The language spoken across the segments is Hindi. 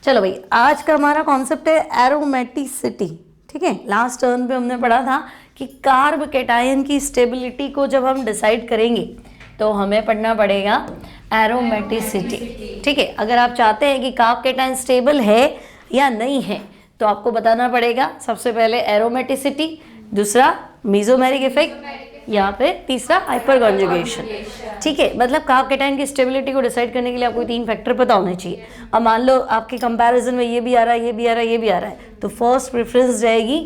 चलो भाई, आज का हमारा कॉन्सेप्ट है एरोमेटिसिटी। ठीक है, लास्ट टर्न पे हमने पढ़ा था कि कार्ब कैटायन की स्टेबिलिटी को जब हम डिसाइड करेंगे तो हमें पढ़ना पड़ेगा एरोमेटिसिटी। ठीक है, अगर आप चाहते हैं कि कार्ब कैटायन स्टेबल है या नहीं है तो आपको बताना पड़ेगा सबसे पहले एरोमेटिसिटी, दूसरा मेसोमेरिक इफेक्ट, या फिर तीसरा हाइपर कॉन्जुगेशन। ठीक है, मतलब कार्ब कैटायन की स्टेबिलिटी को डिसाइड करने के लिए आपको 3 फैक्टर पता होने चाहिए। अब मान लो आपके कंपैरिजन में ये भी आ रहा है, ये भी आ रहा है, ये भी आ रहा है, तो फर्स्ट प्रेफरेंस जाएगी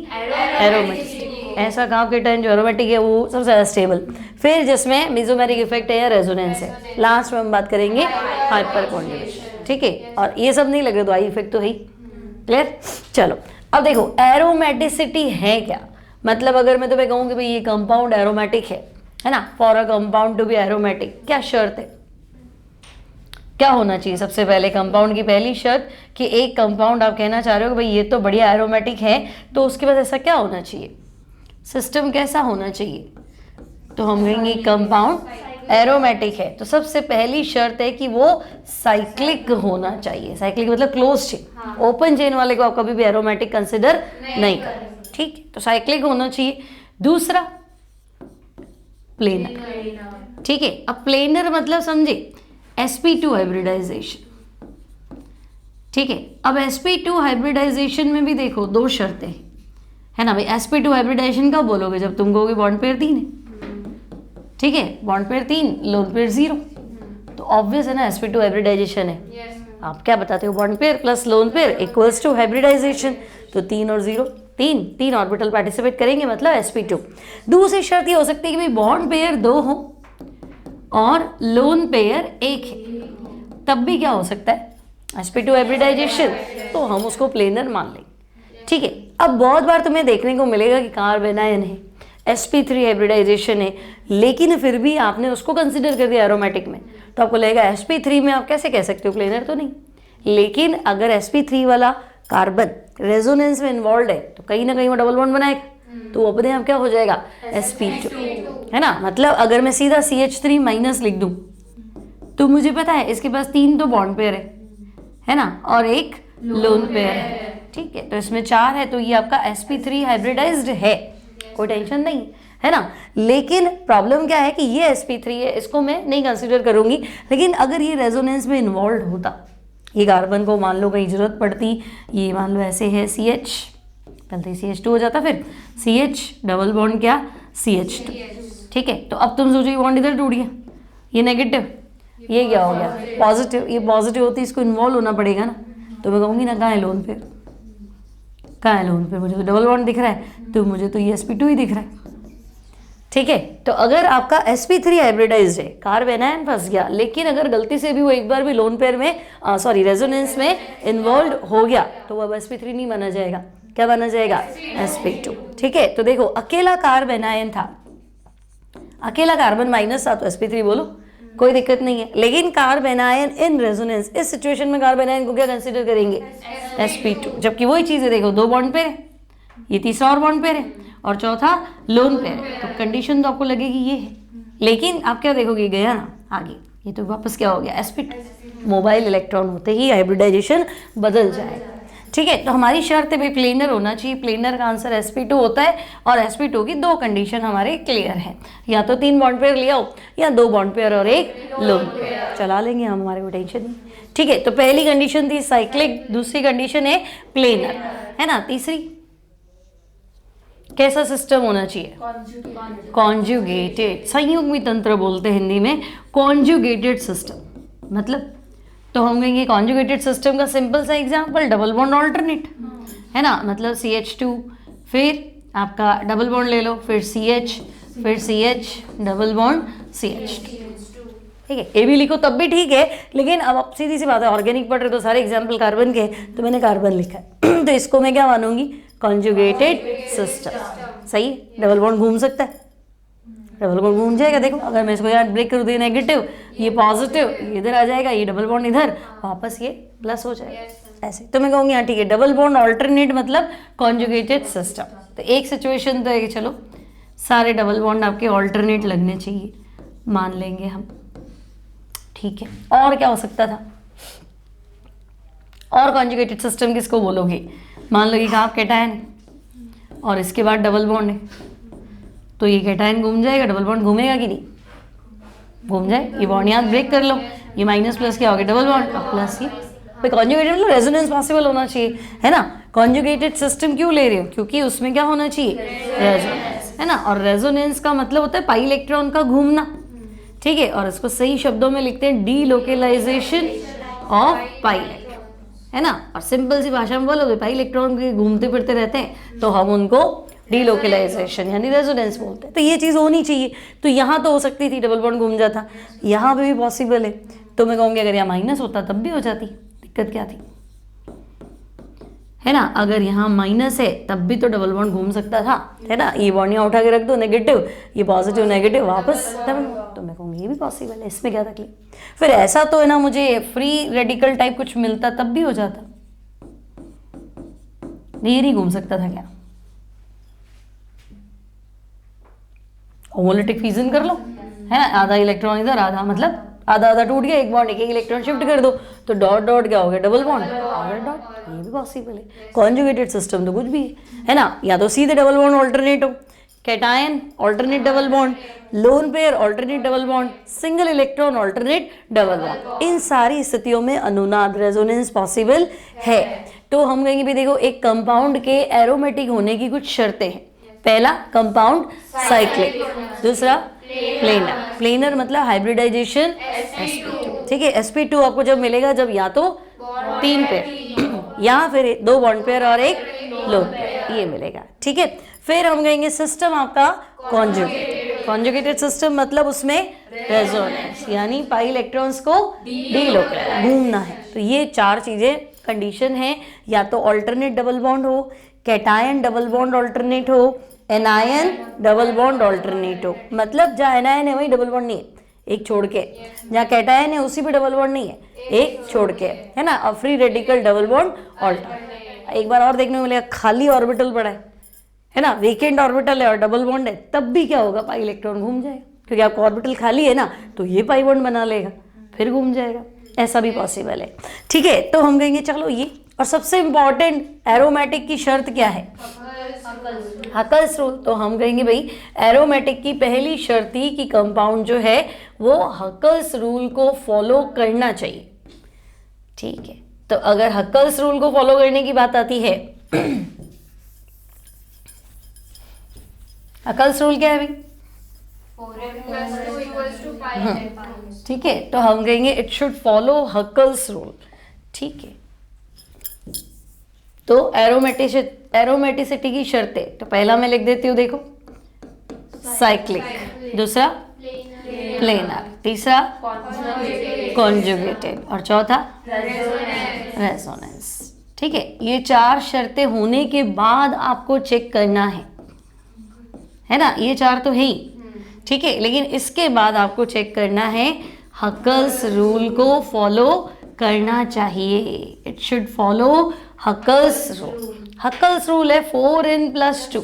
एरोमेटिसिटी। ऐसा कार्ब कैटायन जो एरोमेटिक है वो सबसे ज़्यादा स्टेबल, फिर जिसमें मेसोमेरिक इफेक्ट है या रेजोनेंस है, लास्ट में हम बात करेंगे हाइपर कॉन्जुगेशन। ठीक है, और ये सब नहीं लगे तो आई इफेक्ट तो है ही। क्लियर? चलो अब देखो एरोमेटिसिटी है क्या। मतलब अगर मैं तुम्हें कहूँ कि भाई ये कंपाउंड एरोमेटिक है ना, for a compound to be aromatic क्या शर्त है, क्या होना चाहिए? सबसे पहले कंपाउंड की पहली शर्त कि एक कंपाउंड आप कहना चाह रहे हो कि भाई ये तो बढ़िया एरोमेटिक है, तो उसके बाद ऐसा क्या होना चाहिए, सिस्टम कैसा होना चाहिए? तो हम कहेंगे कंपाउंड एरोमेटिक है तो सबसे पहली शर्त है कि वो साइक्लिक होना चाहिए। साइक्लिक मतलब क्लोज चेन, ओपन चेन वाले को आप कभी भी एरोमेटिक कंसिडर नहीं करें। ठीक है, तो साइक्लिक होना चाहिए। दूसरा प्लेनर। ठीक है, अब प्लेनर मतलब समझे sp2 हाइब्रिडाइजेशन। ठीक है, अब sp2 हाइब्रिडाइजेशन में भी देखो 2 शर्तें है ना भाई। sp2 हाइब्रिडाइजेशन कब बोलोगे? जब तुम कहोगे बॉन्ड पेयर 3 है। ठीक है, बॉन्ड पेयर 3, लोन पेयर 0, तो ऑब्वियस है ना sp2 हाइब्रिडाइजेशन है। आप क्या बताते हो? Bond pair plus lone pair equals to hybridisation, तो 3 और 0 तीन ऑर्बिटल पार्टिसिपेट करेंगे मतलब sp2। दूसरी शर्त ये हो सकती है कि भाई बॉन्ड पेयर 2 हो और लोन पेयर 1 है, तब भी क्या हो सकता है sp2 हाइब्रिडाइजेशन, तो हम उसको प्लेनर मान लेंगे। ठीक है, अब बहुत बार तुम्हें देखने को मिलेगा कि कार्ब एनायन है, sp3 हाइब्रिडाइजेशन है, लेकिन फिर भी आपने उसको कंसिडर कर दिया एरोमेटिक में, तो आपको लगेगा sp3 में आप कैसे कह सकते हो, प्लेनर तो नहीं। लेकिन अगर sp3 वाला कार्बन रेजोनेंस में इन्वॉल्व है तो कहीं ना कहीं वो डबल बॉन्ड बनाएगा, तो वो अपने आप क्या हो जाएगा sp2, है ना। मतलब अगर मैं सीधा CH3 माइनस लिख दूं तो मुझे पता है इसके पास 3 तो बॉन्ड पेयर है ना, और 1 लोन पेयर है। ठीक है, तो इसमें 4 है, तो ये आपका sp3 हाइब्रिडाइज्ड है, कोई टेंशन नहीं है ना। लेकिन प्रॉब्लम क्या है कि ये sp3 है, इसको मैं नहीं कंसिडर करूंगी। लेकिन अगर ये रेजोनेंस में इन्वॉल्व होता, ये कार्बन को मान लो कहीं जरूरत पड़ती, ये मान लो ऐसे है CH, पहले CH2 हो जाता, फिर CH डबल बॉन्ड क्या CH2। ठीक है, तो अब तुम सोचो ये बॉन्ड इधर टूट गया, ये नेगेटिव, ये क्या हो गया पॉजिटिव, ये पॉजिटिव होती है, इसको इन्वॉल्व होना पड़ेगा ना। तो मैं कहूँगी ना कहाँ है लोन पेयर, कहाँ है लोन पेयर, मुझे तो डबल बॉन्ड दिख रहा है, तो मुझे तो ये sp2 ही दिख रहा है। ठीक है, तो अगर आपका sp3 हाइब्रिडाइज्ड है, कार्ब एनायन फंस गया, लेकिन अगर गलती से भी वो एक बार भी लोन पेयर में रेजोनेंस में इन्वॉल्व हो गया, तो वो अब sp3 नहीं माना जाएगा, क्या माना जाएगा sp2। ठीक है, तो देखो अकेला कार्ब एनायन था, अकेला कार्बन माइनस था, तो sp3 बोलो, कोई दिक्कत नहीं है। लेकिन कार्ब एनायन इन रेजोनेंस, इस सिचुएशन में कार्ब एनायन को क्या कंसिडर करेंगे sp2, जबकि वही चीज़ है, देखो 2 बॉन्ड पेयर है, ये तीसरा और बॉन्ड पेयर है, और चौथा लोन पेयर है, तो कंडीशन तो आपको लगेगी ये है। लेकिन आप क्या देखोगे, गया ना आगे, ये तो वापस क्या हो गया sp2, मोबाइल इलेक्ट्रॉन होते ही हाइब्रिडाइजेशन बदल जाएगा। ठीक है, तो हमारी शर्त है भाई प्लेनर होना चाहिए, प्लेनर का आंसर sp2 होता है, और sp2 की 2 कंडीशन हमारे क्लियर है, या तो 3 बॉन्ड पेयर लिया हो, या 2 बॉन्ड पेयर और 1 लोन पेयर, चला लेंगे हम, हमारे को टेंशन नहीं। ठीक है, तो पहली कंडीशन थी साइक्लिक, दूसरी कंडीशन है प्लेनर, है ना। तीसरी कैसा सिस्टम होना चाहिए, कॉन्जुगेटेड, संयुग्मी तंत्र बोलते हैं हिंदी में, कॉन्जुगेटेड सिस्टम। मतलब तो हम कहेंगे कॉन्जुगेटेड सिस्टम का सिंपल सा एग्जांपल डबल बॉन्ड ऑल्टरनेट, है ना। मतलब CH2, फिर आपका डबल बॉन्ड ले लो, फिर CH, फिर CH डबल बॉन्ड CH2। ठीक है, ये भी लिखो तब भी ठीक है, लेकिन अब सीधी सी बात है, ऑर्गेनिक पढ़ रहे तो सारे एग्जाम्पल कार्बन के, तो मैंने कार्बन लिखा है तो इसको मैं क्या मानूंगी, कॉन्जुगेटेड सिस्टम। सही है, डबल बॉन्ड घूम सकता है, डबल बॉन्ड घूम जाएगा। देखो अगर मैं इसको यहाँ ब्रेक कर दूँ, नेगेटिव, ये पॉजिटिव, ये इधर आ जाएगा, ये डबल बॉन्ड इधर, वापस ये प्लस हो जाएगा, ऐसे। तो मैं कहूँगी हाँ ठीक है, डबल बॉन्ड ऑल्टरनेट मतलब कॉन्जुगेटेड सिस्टम। तो एक सिचुएशन तो है कि चलो सारे डबल बॉन्ड आपके ऑल्टरनेट लगने चाहिए, मान लेंगे हम। ठीक है, और क्या हो सकता था, और कॉन्जुगेटेड सिस्टम किसको बोलोगे? मान लो ये कहा कैटायन है और इसके बाद डबल बॉन्ड है, तो ये कैटायन घूम जाएगा, डबल बॉन्ड घूमेगा कि नहीं? घूम जाए। ये बॉन्ड यहाँ ब्रेक कर लो, ये माइनस प्लस क्या हो गया? डबल बॉन्ड, और प्लस ये। भाई कॉन्जुगेटेड मतलब रेजोनेंस पॉसिबल होना चाहिए, है ना। कॉन्जुगेटेड सिस्टम क्यों ले रहे हो? क्योंकि उसमें क्या होना चाहिए? रेजोनेंस, है ना। और रेजोनेंस का मतलब होता है पाई इलेक्ट्रॉन का घूमना, ठीक है। और इसको सही शब्दों में लिखते हैं डीलोकेलाइजेशन ऑफ पाई इलेक्ट्रॉन, है ना। और सिंपल सी भाषा में बोलोगे पाई इलेक्ट्रॉन के घूमते फिरते रहते हैं तो हम उनको डीलोकेलाइजेशन यानी रेजोनेंस बोलते हैं। तो ये चीज़ होनी चाहिए। तो यहाँ तो हो सकती थी डबल बॉन्ड घूम जाता, यहाँ पे भी पॉसिबल है। तो मैं कहूँगी अगर यहाँ माइनस होता तब भी हो जाती, दिक्कत क्या थी, है ना। अगर यहाँ माइनस है तब भी तो डबल बॉन्ड घूम सकता था, है ना। ये बॉन्ड यहाँ उठा के रख दो नेगेटिव, ये पॉजिटिव नेगेटिव वापस डबल बॉन्ड, तो मैं कहूँगी ये भी पॉसिबल है, इसमें क्या तकलीफ। फिर ऐसा तो है ना मुझे फ्री रेडिकल टाइप कुछ मिलता तब भी हो जाता, ये नहीं घूम सकता था क्या? होमोलिटिक फ्यूजन कर लो, है ना। आधा इलेक्ट्रॉन इधर, आधा मतलब आधा आधा टूट गया, एक बॉन्ड एक इलेक्ट्रॉन शिफ्ट कर दो तो डॉट डॉट क्या हो गया? Double bond, dot. ये भी पॉसिबल है। कॉन्जुगेटेड सिस्टम तो कुछ भी है ना। या तो सीधे डबल बॉन्ड ऑल्टरनेट हो, cation alternate double bond, lone pair alternate double bond, single electron alternate double bond. इन सारी स्थितियों में अनुनाद रेजोनेंस पॉसिबल है। तो हम कहेंगे भी देखो एक कंपाउंड के एरोमेटिक होने की कुछ शर्तें हैं। पहला कंपाउंड साइक्लिक, दूसरा प्लेनर। प्लेनर मतलब हाइब्रिडाइजेशन sp2, ठीक है। sp2 आपको जब मिलेगा जब या तो 3 पेयर या फिर 2 बॉन्ड पेयर और एक लोन पेयर, ये मिलेगा, ठीक है। फिर हम कहेंगे सिस्टम आपका कॉन्जुगेटेड। कॉन्जुगेटेड सिस्टम मतलब उसमें रेजोनेंस यानी पाई इलेक्ट्रॉन्स को डीलोकेलाइज घूमना है। तो ये 4 चीजें कंडीशन है। या तो ऑल्टरनेट डबल बॉन्ड हो, कैटायन डबल बॉन्ड ऑल्टरनेट हो, एनायन डबल बॉन्ड ऑल्टरनेट हो। मतलब जहाँ एनायन है वही डबल बॉन्ड नहीं है, एक छोड़ के। जहाँ कैटायन है उसी पे डबल बॉन्ड नहीं है, एक छोड़ के, है ना। और free radical double bond alternate. एक बार और देखने को मिलेगा खाली ऑर्बिटल पड़ा है ना, वेकेंट ऑर्बिटल है और डबल बॉन्ड है, तब भी क्या होगा? पाई इलेक्ट्रॉन घूम जाएगा, क्योंकि आपको ऑर्बिटल खाली है ना, तो ये पाई बॉन्ड बना लेगा, फिर घूम जाएगा। ऐसा भी पॉसिबल है, ठीक है। तो हम कहेंगे चलो ये। और सबसे इंपॉर्टेंट एरोमेटिक की शर्त क्या है? Huckel's rule. तो हम कहेंगे भाई एरोमेटिक की पहली शर्त ही कि कंपाउंड जो है वो हकल्स रूल को फॉलो करना चाहिए, ठीक है। तो अगर हकल्स रूल को फॉलो करने की बात आती है, हकल्स रूल क्या है भाई? ठीक है। तो हम कहेंगे it should follow Huckel's rule, ठीक है। तो एरोमेटिसिटी की शर्तें, तो पहला मैं लिख देती हूँ देखो, साइक्लिक, दूसरा प्लेनर, तीसरा कॉन्जुगेटेड और चौथा रेजोनेंस, ठीक है। ये 4 शर्तें होने के बाद आपको चेक करना है ना। ये 4 तो है ही, ठीक है। लेकिन इसके बाद आपको चेक करना है हकल्स रूल को फॉलो करना चाहिए। It should follow Huckel's rule. Huckel's rule है 4n + 2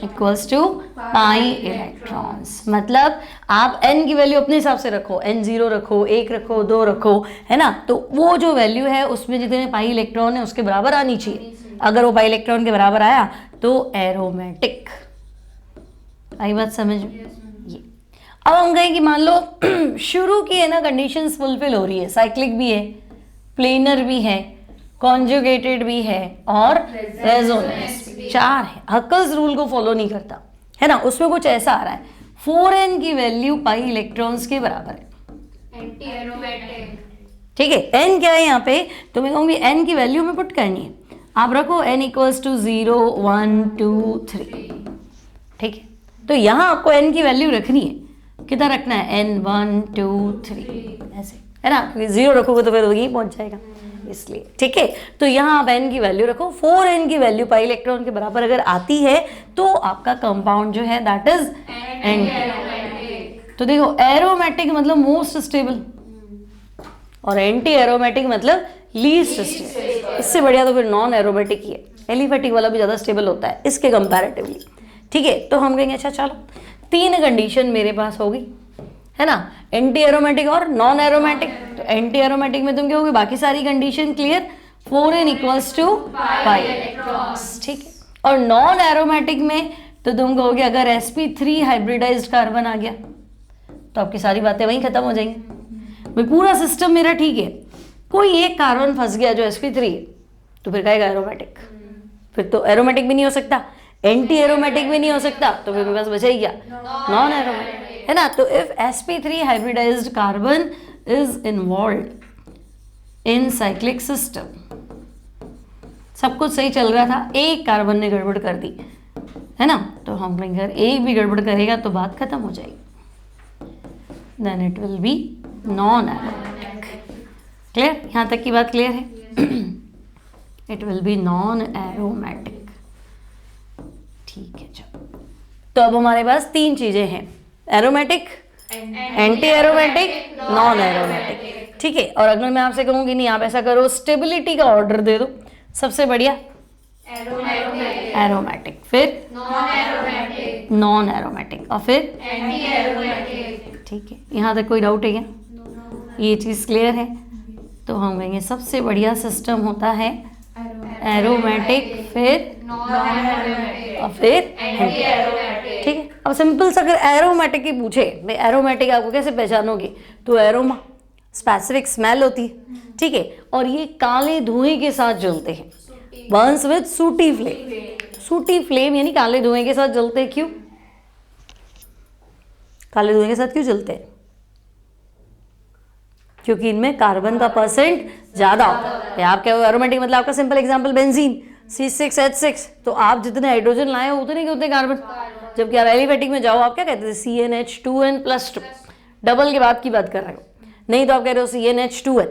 equals to pi electrons. मतलब आप n की वैल्यू अपने हिसाब से रखो, n 0 रखो, 1 रखो, 2 रखो, है ना। तो वो जो वैल्यू है उसमें जितने पाई इलेक्ट्रॉन है उसके बराबर आनी चाहिए। अगर वो पाई इलेक्ट्रॉन के बराबर आया तो एरोमेटिक। आई बात समझ में? ये अब हम कहें कि मान लो शुरू की है ना कंडीशंस फुलफिल हो रही है, साइक्लिक भी है, प्लेनर भी है, कॉन्जुगेटेड भी है और रेजोनेंस भी, 4 है। हकल्स रूल को फॉलो नहीं करता, है ना। उसमें कुछ ऐसा आ रहा है 4n की वैल्यू पाई इलेक्ट्रॉन्स के बराबर है, एंटी एरोमेटिक, ठीक है। n क्या है यहाँ पे? तो मैं कहूँगी n की वैल्यू में पुट करनी है। आप रखो n = 0 1 2 3, ठीक है। तो यहाँ आपको n की वैल्यू रखनी है, कितना रखना है? n 1 2 3 ऐसे, है ना। क्योंकि 0 रखोगे तो फिर वहीं पहुँच जाएगा, इसलिए, ठीक है। तो यहाँ आप n की वैल्यू रखो। 4n की वैल्यू पाई इलेक्ट्रॉन के बराबर अगर आती है तो आपका कंपाउंड जो है दैट इज एंटी। तो देखो एरोमेटिक मतलब मोस्ट स्टेबल और एंटी एरोमेटिक मतलब लीस्ट स्टेबल। इससे बढ़िया तो फिर नॉन एरोमेटिक ही है। एलिफेटिक वाला भी ज़्यादा स्टेबल होता है इसके कंपैरेटिवली, ठीक है। तो हम कहेंगे अच्छा चलो 3 कंडीशन मेरे पास होगी, है ना, एंटी एरोमेटिक और नॉन एरोमेटिक। तो एंटी एरोमेटिक में तुम क्या होगी, बाकी सारी condition clear, 4n equals to pi electrons, ठीक है। और नॉन एरोमेटिक में तो तुम कहोगे अगर sp3 हाइब्रिडाइज्ड कार्बन आ गया तो आपकी सारी बातें वहीं खत्म हो जाएंगी। भाई पूरा सिस्टम मेरा ठीक है, कोई एक कार्बन फंस गया जो sp3 तो फिर कहेगा एरोमेटिक, फिर तो एरोमेटिक भी नहीं हो सकता, एंटी एरोमेटिक भी नहीं हो सकता, तो फिर मेरे पास बचा ही क्या, नॉन एरोमेटिक, है ना। तो if sp3 hybridised carbon is involved in cyclic system, सब कुछ सही चल रहा था, एक कार्बन ने गड़बड़ कर दी, है ना, तो हम कहेंगे अगर एक भी गड़बड़ करेगा तो बात खत्म हो जाएगी, then it will be non aromatic. Clear, यहाँ तक की बात क्लियर है? It will be non aromatic, ठीक है। चलो, तो अब हमारे पास तीन चीजें हैं, aromatic, anti aromatic, non aromatic, ठीक है। और अगर मैं आपसे कहूंगी नहीं आप ऐसा करो, स्टेबिलिटी का ऑर्डर दे दो, सबसे बढ़िया एरोमेटिक, फिर नॉन एरोमेटिक और फिर एंटी एरोमेटिक, ठीक है। यहाँ तक कोई डाउट है क्या? ये चीज़ क्लियर है? तो हम कहेंगे सबसे बढ़िया सिस्टम होता है एरोमेटिक, फिर और फिर एंटी एरोमेटिक, ठीक है। अब सिंपल सा अगर एरोमेटिक ही पूछे, भाई एरोमेटिक आपको कैसे पहचानोगे, तो एरोमा स्पेसिफिक स्मेल होती है, ठीक है, और ये काले धुएं के साथ जलते हैं, बर्न्स विद सूटी फ्लेम। सूटी फ्लेम यानी काले धुएं के साथ जलते हैं, क्यों काले धुएं के साथ क्यों जलते हैं? क्योंकि इनमें कार्बन का परसेंट ज्यादा होता है। आप क्या हो एरोमेटिक मतलब, आपका सिंपल एग्जांपल बेंजीन C6H6, तो आप जितने हाइड्रोजन लाए हो उतने के उतने कार्बन, जबकि आप एलिफेटिक में जाओ आप क्या कहते थे, CnH2n+2, डबल के बाद की बात कर रहे हो, नहीं तो आप कह रहे हो CnH2n,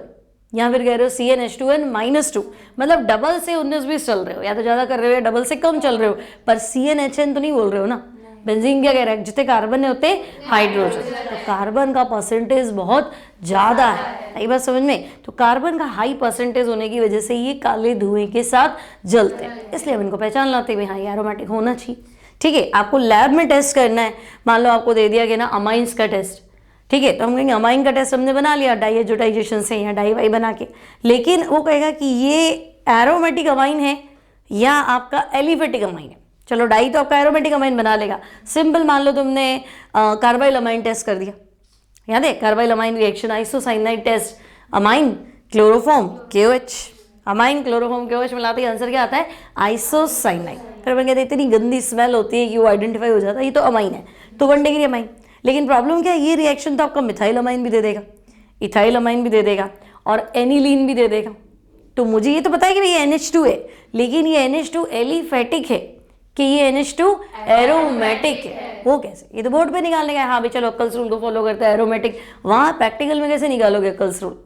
या फिर कह रहे हो CnH2n-2, मतलब डबल से 19-20 चल रहे हो, या तो ज्यादा कर रहे हो या डबल से कम चल रहे हो, पर CnHn तो नहीं बोल रहे हो ना। बेंजीन क्या कह रहा है, जितने कार्बन है उतने हाइड्रोजन, तो कार्बन का परसेंटेज बहुत ज्यादा है, आई बात समझ में? तो कार्बन का हाई परसेंटेज होने की वजह से ये काले धुएं के साथ जलते हैं, इसलिए हम इनको पहचान लाते हैं, हाँ ये एरोमेटिक होना चाहिए, ठीक है। आपको लैब में टेस्ट करना है, मान लो आपको दे दिया गया ना अमाइंस का टेस्ट, ठीक है, तो हम कहेंगे अमाइन का टेस्ट हमने बना लिया डाइएजोटाइजेशन से या डाई वाई बना के, लेकिन वो कहेगा कि ये एरोमेटिक अमाइन है या आपका एलिफेटिक अमाइन है। चलो डाई तो आपका एरोमेटिक अमाइन बना लेगा, सिंपल मान लो तुमने कार्बाइल अमाइन टेस्ट कर दिया, याद है carbylamine reaction, isocyanide test, amine chloroform KOH, amine chloroform KOH मिलाते ही आंसर क्या आता है, आइसोसाइनाइड। फिर अपन कहते हैं इतनी गंदी स्मेल होती है कि वो आइडेंटिफाई हो जाता है, ये तो अमाइन है, तो 1 डिग्री अमाइन। लेकिन प्रॉब्लम क्या है, ये रिएक्शन तो आपका मिथाइल अमाइन भी दे देगा, इथाइल अमाइन भी दे देगा और एनिलीन भी दे देगा। तो मुझे ये तो पता है कि भाई ये NH2 है, लेकिन ये NH2 एलिफेटिक है कि ये NH2 एरोमेटिक है, वो कैसे? ये तो बोर्ड पे निकालने का है, हाँ भाई चलो अक्कल्स रूल को फॉलो करते हैं एरोमेटिक, वहाँ प्रैक्टिकल में कैसे निकालोगे अक्कल्स रूल?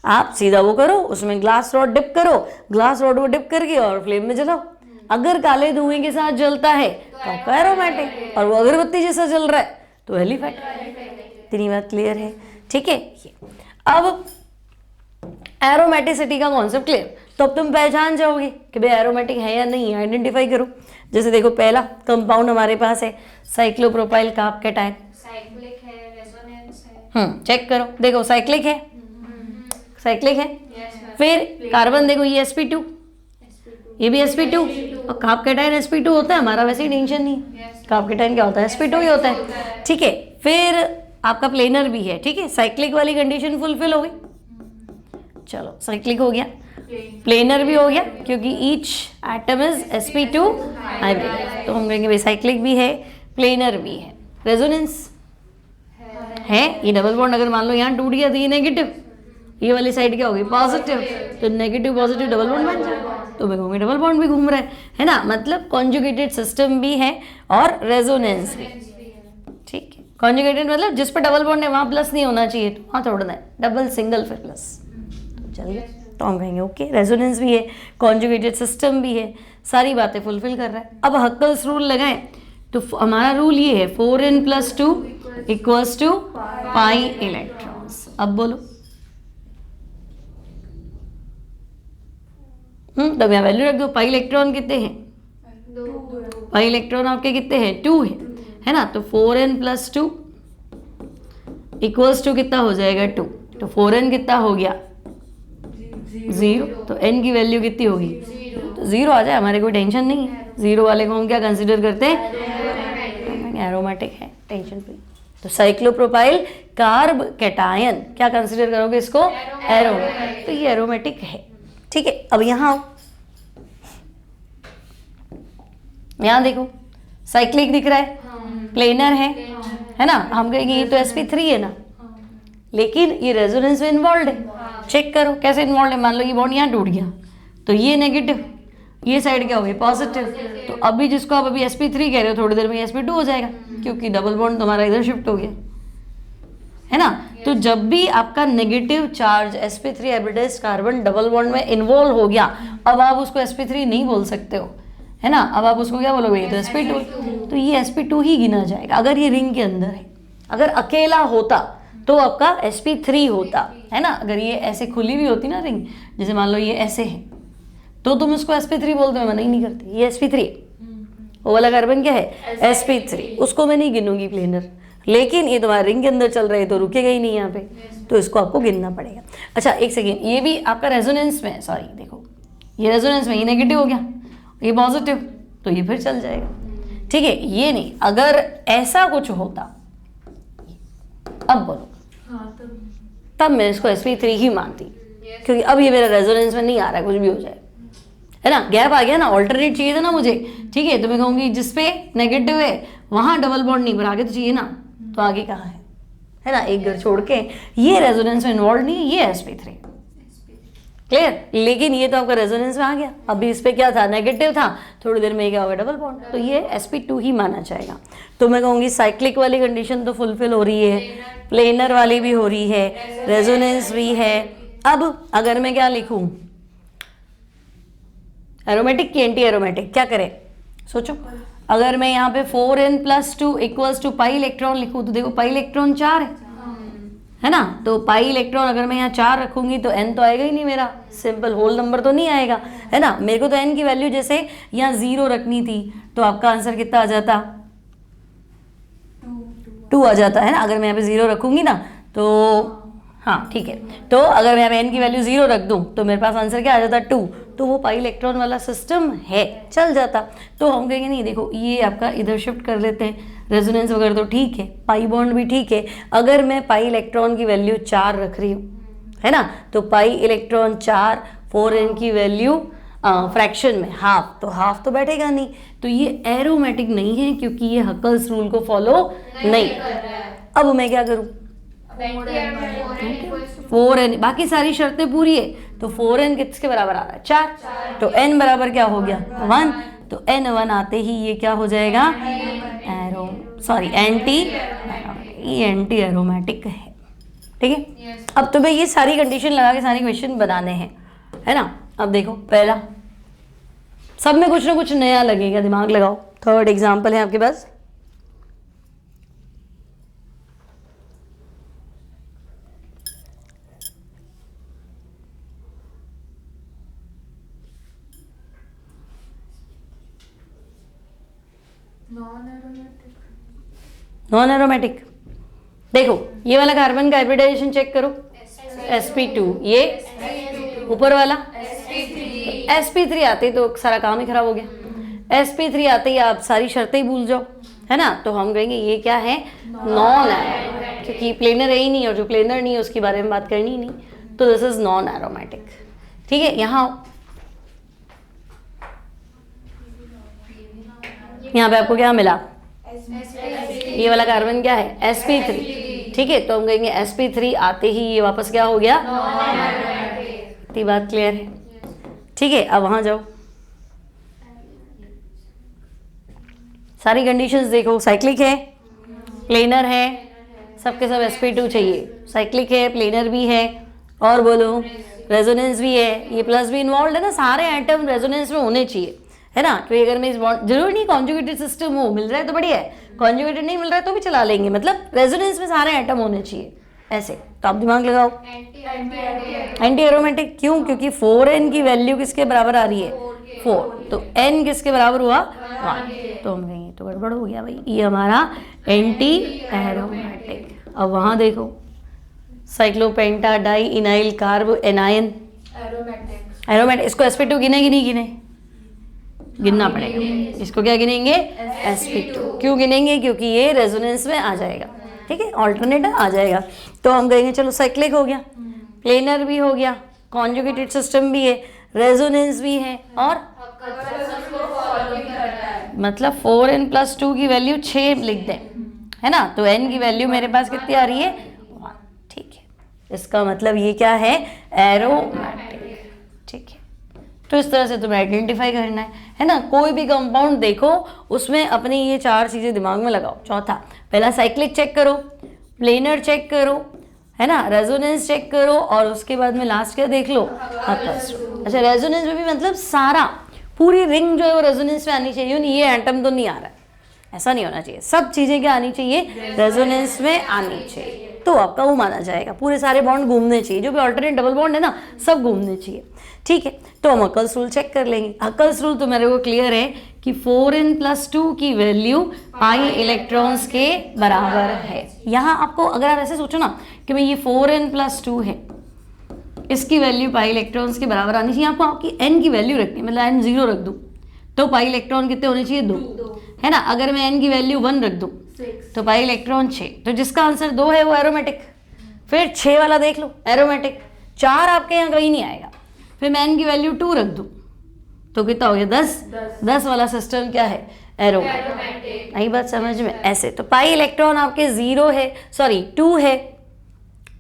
आप सीधा वो करो, उसमें ग्लास रॉड डिप करो, ग्लास रॉड को डिप करके और फ्लेम में जलाओ, अगर काले धुएं के साथ जलता है तो आपका एरोमेटिक, और वो अगरबत्ती जैसा जल रहा है तो एलिफेटिक। इतनी बात क्लियर है, ठीक है। अब एरोमेटिसिटी का कॉन्सेप्ट क्लियर, तो अब तुम पहचान जाओगे कि भाई एरोमेटिक है या नहीं, आइडेंटिफाई करो। जैसे देखो पहला कंपाउंड हमारे पास है साइक्लोप्रोपाइल कार्बोकेटाइन, साइक्लिक है, रेजोनेंस है, चेक करो, देखो साइक्लिक है, साइक्लिक है, फिर कार्बन देखो ये sp2, ये भी sp2, और कार्बोकेटाइन sp2 होता है, हमारा वैसे ही टेंशन नहीं है, कार्बोकेटाइन क्या होता है, sp2 ही होता है, ठीक है। फिर आपका प्लेनर भी है, ठीक है, साइक्लिक वाली कंडीशन फुलफिल हो गई, चलो साइक्लिक हो गया, प्लेनर भी हो गया क्योंकि each atom is sp2 hybrid, तो हम कहेंगे भाई साइक्लिक भी है, प्लेनर भी है। रेजोनेंस है, ये डबल बॉन्ड अगर मान लो यहाँ टूट गया तो ये नेगेटिव, ये वाली साइड क्या होगी पॉजिटिव, तो नेगेटिव पॉजिटिव डबल बॉन्ड बन जाए, तो मैं कहूँगी डबल बॉन्ड भी घूम रहा है ना, मतलब कॉन्जुगेटेड सिस्टम भी है और रेजोनेंस भी, ठीक है। कॉन्जुगेटेड मतलब जिस पर डबल बॉन्ड है वहाँ प्लस नहीं होना चाहिए, तो वहाँ तोड़ना है, डबल सिंगल फिर प्लस, चलिए तो हम कहेंगे ओके, रेजोनेंस भी है, कॉन्जुगेटेड सिस्टम भी है, सारी बातें फुलफिल कर रहा है। अब हक्कल्स रूल लगाएं तो हमारा रूल ये है 4n+2 equals to pi electrons. अब बोलो, तो यहाँ वैल्यू रख दो, पाई इलेक्ट्रॉन कितने हैं, पाई इलेक्ट्रॉन आपके कितने हैं, 2 है ना, तो 4n+2 इक्वल्स टू कितना हो जाएगा 2, तो 4n कितना हो गया 0, तो n की वैल्यू कितनी होगी तो 0 आ जाए, हमारे कोई टेंशन नहीं है। 0 वाले को हम क्या कंसिडर करते हैं एरोमेटिक है, टेंशन फ्री। तो साइक्लोप्रोपाइल कार्ब कैटायन क्या कंसिडर करोगे इसको एरोमेटिक, तो ये एरोमेटिक है। ठीक है, अब यहाँ आओ, यहाँ देखो साइक्लिक दिख रहा है, प्लेनर है ना, हम कहेंगे ये तो sp3 है ना, लेकिन ये रेजोनेंस में इन्वॉल्व है। चेक करो कैसे इन्वॉल्व है, मान लो ये बॉन्ड यहाँ टूट गया तो ये नेगेटिव, ये साइड क्या हो गई पॉजिटिव, तो अभी जिसको आप अभी sp3 कह रहे हो थोड़ी देर में sp2 हो जाएगा, क्योंकि डबल बॉन्ड तुम्हारा इधर शिफ्ट हो गया है ना। तो जब भी आपका negative charge sp3 hybridised carbon double bond में इन्वॉल्व हो गया, अब आप उसको sp3 नहीं बोल सकते हो, है ना, अब आप उसको क्या बोलोगे, ये तो sp2, तो ये sp2 ही गिना जाएगा अगर ये रिंग के अंदर है। अगर अकेला होता तो आपका sp3 होता, है ना। अगर ये ऐसे खुली भी होती ना रिंग, जैसे मान लो ये ऐसे है, तो तुम इसको sp3 बोलते हो, मैं नहीं करती, ये sp3, वो वाला कार्बन क्या है sp3, उसको मैं नहीं गिनूंगी प्लेनर, लेकिन ये तुम्हारे रिंग के अंदर चल रहा है तो रुकेगा ही नहीं यहाँ पे, तो इसको आपको गिनना पड़ेगा। अच्छा एक सेकेंड, ये भी आपका रेजोनेंस में, सॉरी देखो ये रेजोनेंस में, ये नेगेटिव हो गया, ये पॉजिटिव, तो ये फिर चल जाएगा। ठीक है, ये नहीं, अगर ऐसा कुछ होता, अब बोलो, तब मैं इसको sp3 ही मानती, क्योंकि अब ये मेरा रेजोनेंस में नहीं आ रहा है, कुछ भी हो जाए, है ना, गैप आ गया ना, ऑल्टरनेट चाहिए था ना मुझे। ठीक है, तो मैं कहूँगी जिसपे नेगेटिव है वहाँ डबल बॉन्ड नहीं, पर आगे तो चाहिए ना, तो आगे कहाँ है ना, एक घर छोड़ के, ये रेजोनेंस में इन्वॉल्व नहीं है, ये sp3, क्लियर। लेकिन ये तो आपका रेजोनेंस में आ गया, अभी इस पे क्या था नेगेटिव था, थोड़ी देर में क्या होगा डबल बॉन्ड, तो ये sp2 ही माना जाएगा। तो मैं कहूँगी साइक्लिक वाली कंडीशन तो फुलफिल हो रही है, प्लेनर वाली भी हो रही है, रेजोनेंस भी है। अब अगर मैं क्या लिखूँ, एरोमेटिक की एंटी एरोमेटिक, क्या करें सोचो। अगर मैं यहाँ पे 4n+2 equals to pi electron लिखूँ, तो देखो पाई इलेक्ट्रॉन 4 है ना, तो पाई इलेक्ट्रॉन अगर मैं यहाँ 4 रखूंगी तो n तो आएगा ही नहीं मेरा, सिंपल होल नंबर तो नहीं आएगा, है ना। मेरे को तो n की वैल्यू जैसे यहाँ 0 रखनी थी, तो आपका आंसर कितना आ जाता 2 आ जाता है ना। अगर मैं यहाँ पे 0 रखूंगी ना तो हाँ ठीक है, तो अगर मैं यहाँ पे n की वैल्यू 0 रख दूँ तो मेरे पास आंसर क्या आ जाता 2, तो वो पाई इलेक्ट्रॉन वाला सिस्टम है, चल जाता। तो हम कहेंगे नहीं, देखो ये आपका इधर शिफ्ट कर लेते हैं, रेजोनेंस वगैरह तो ठीक है, पाई बॉन्ड भी ठीक है। अगर मैं पाई इलेक्ट्रॉन की वैल्यू 4 रख रही हूँ, है ना, तो पाई इलेक्ट्रॉन 4, 4n की वैल्यू फ्रैक्शन में हाफ, तो हाफ तो बैठेगा नहीं, तो ये एरोमेटिक नहीं है, क्योंकि ये हकल्स रूल को फॉलो नहीं। अब मैं क्या करूँ, 4n, बाकी सारी शर्तें पूरी है, तो 4n किसके बराबर आ रहा है 4, तो n बराबर क्या हो गया 1, तो n 1 आते ही ये क्या हो जाएगा एंटी एरोमेटिक है। ठीक है, अब तुम्हें ये सारी कंडीशन लगा के सारे क्वेश्चन बनाने हैं, है ना। अब देखो पहला, सब में कुछ ना कुछ नया लगेगा, दिमाग लगाओ। थर्ड एग्जाम्पल है आपके पास, नॉन एरोमेटिक। देखो ये वाला कार्बन का हाइब्रिडाइजेशन चेक करो, sp2, ये ऊपर वाला sp3 आते तो सारा काम ही खराब हो गया। sp3 आते ही आप सारी शर्तें ही भूल जाओ, है ना। तो हम कहेंगे ये क्या है नॉन एरोमेटिक, क्योंकि प्लेनर है ही नहीं, और जो प्लेनर नहीं है उसके बारे में बात करनी ही नहीं, तो दिस इज नॉन एरोमेटिक। ठीक है, यहाँ यहाँ पे आपको क्या मिला, ये वाला कार्बन क्या है sp3। ठीक है, तो हम कहेंगे sp3 आते ही ये वापस क्या हो गया, इतनी बात क्लियर है। ठीक है, अब वहां जाओ, सारी कंडीशंस देखो, साइक्लिक है, प्लेनर है, सबके सब sp2 चाहिए, साइक्लिक है, प्लेनर भी है, और बोलो रेजोनेंस भी है, ये प्लस भी इन्वॉल्व है ना, सारे एटम रेजोनेंस में होने चाहिए, है ना। तो अगर मैं इस बॉन्ड, जरूर नहीं कॉन्जुगेटेड सिस्टम हो, मिल रहा है तो बढ़िया है, कॉन्जुगेटेड नहीं मिल रहा है तो भी चला लेंगे, मतलब रेजोनेंस में सारे एटम होने चाहिए ऐसे। तो आप दिमाग लगाओ, एंटी एरोमेटिक क्यों, क्योंकि 4n की वैल्यू किसके बराबर आ रही है 4, तो n किसके बराबर हुआ 1, तो हम कहेंगे तो गड़बड़ हो गया भाई, ये हमारा एंटी एरोमेटिक। अब वहाँ देखो cyclopentadienyl carbanion aromatic aromate, इसको sp2 गिने कि नहीं गिने? गिनना पड़ेगा। इसको क्या गिनेंगे? sp2। क्यों गिनेंगे? क्योंकि ये रेजोनेंस में आ जाएगा, ठीक है, ऑल्टरनेटर आ जाएगा। तो हम कहेंगे चलो साइक्लिक हो गया, प्लेनर भी हो गया, कॉन्जुगेटेड सिस्टम भी है, रेजोनेंस भी है, और मतलब 4n+2 की वैल्यू 6 लिख दें, है ना। तो n की वैल्यू मेरे पास कितनी आ रही है? 1, ठीक है। इसका मतलब ये क्या है? एरोमेटिक, ठीक है। तो इस तरह से तुम्हें आइडेंटिफाई करना है ना। कोई भी कंपाउंड देखो उसमें अपनी ये 4 चीज़ें दिमाग में लगाओ। चौथा, पहला साइक्लिक चेक करो, प्लेनर चेक करो, है ना, रेजोनेंस चेक करो, और उसके बाद में लास्ट क्या देख लो? अच्छा, रेजोनेंस में भी मतलब सारा पूरी रिंग जो है वो रेजोनेंस में आनी चाहिए, नहीं ये एटम तो नहीं आ रहा है, ऐसा नहीं होना चाहिए। सब चीज़ें क्या आनी चाहिए? रेजोनेंस में आनी चाहिए, तो आपका वो माना जाएगा। पूरे सारे बॉन्ड घूमने चाहिए, जो भी ऑल्टरनेट डबल बॉन्ड है ना, सब घूमने चाहिए, ठीक है। तो हम हकल्स रूल चेक कर लेंगे। हकल्स रूल तो मेरे को क्लियर है कि 4n+2 की वैल्यू पाई इलेक्ट्रॉन्स के बराबर है। यहाँ आपको अगर आप ऐसे सोचो ना कि भाई ये 4n+2 है, इसकी वैल्यू पाई इलेक्ट्रॉन्स के बराबर आनी चाहिए। आपको आपकी n की वैल्यू रखनी है, मतलब n 0 रख दूँ तो पाई इलेक्ट्रॉन कितने होने चाहिए? 2, है ना। अगर मैं n की वैल्यू 1 रख दूँ तो पाई इलेक्ट्रॉन 6, तो जिसका आंसर 2 है वो एरोमेटिक। फिर 6 वाला देख लो, एरोमेटिक। 4 आपके यहाँ कहीं नहीं आएगा। फिर मैं n की वैल्यू 2 रख दूँ तो कितना हो गया? 10 वाला सिस्टम क्या है? एरोमेटिक। आई बात समझ में? ऐसे तो पाई इलेक्ट्रॉन आपके 0 है, सॉरी 2 है।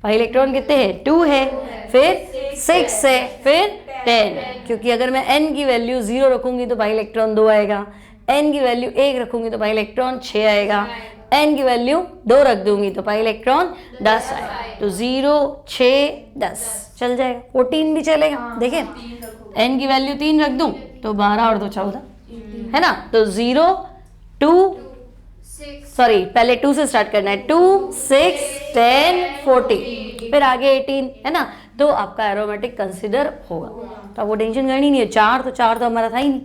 पाई इलेक्ट्रॉन कितने हैं? 2 है, फिर 6 है, फिर 10। क्योंकि अगर मैं n की वैल्यू 0 रखूंगी तो पाई इलेक्ट्रॉन 2 आएगा, n की वैल्यू 1 रखूंगी तो पाई इलेक्ट्रॉन 6 आएगा, n की वैल्यू 2 रख दूंगी तो पाई इलेक्ट्रॉन 10 आएगा। तो 0, 6, 10 चल जाएगा। 14 भी चलेगा। देखिए n की वैल्यू 3 रख दूं तो 12 और 2 14, है ना। तो 0, 2, सॉरी पहले 2 से स्टार्ट करना है, 2, 6, 10, 14, फिर आगे 18, है ना। तो आपका एरोमेटिक कंसिडर होगा। तो आपको टेंशन करनी नहीं है। 4 तो हमारा था ही नहीं,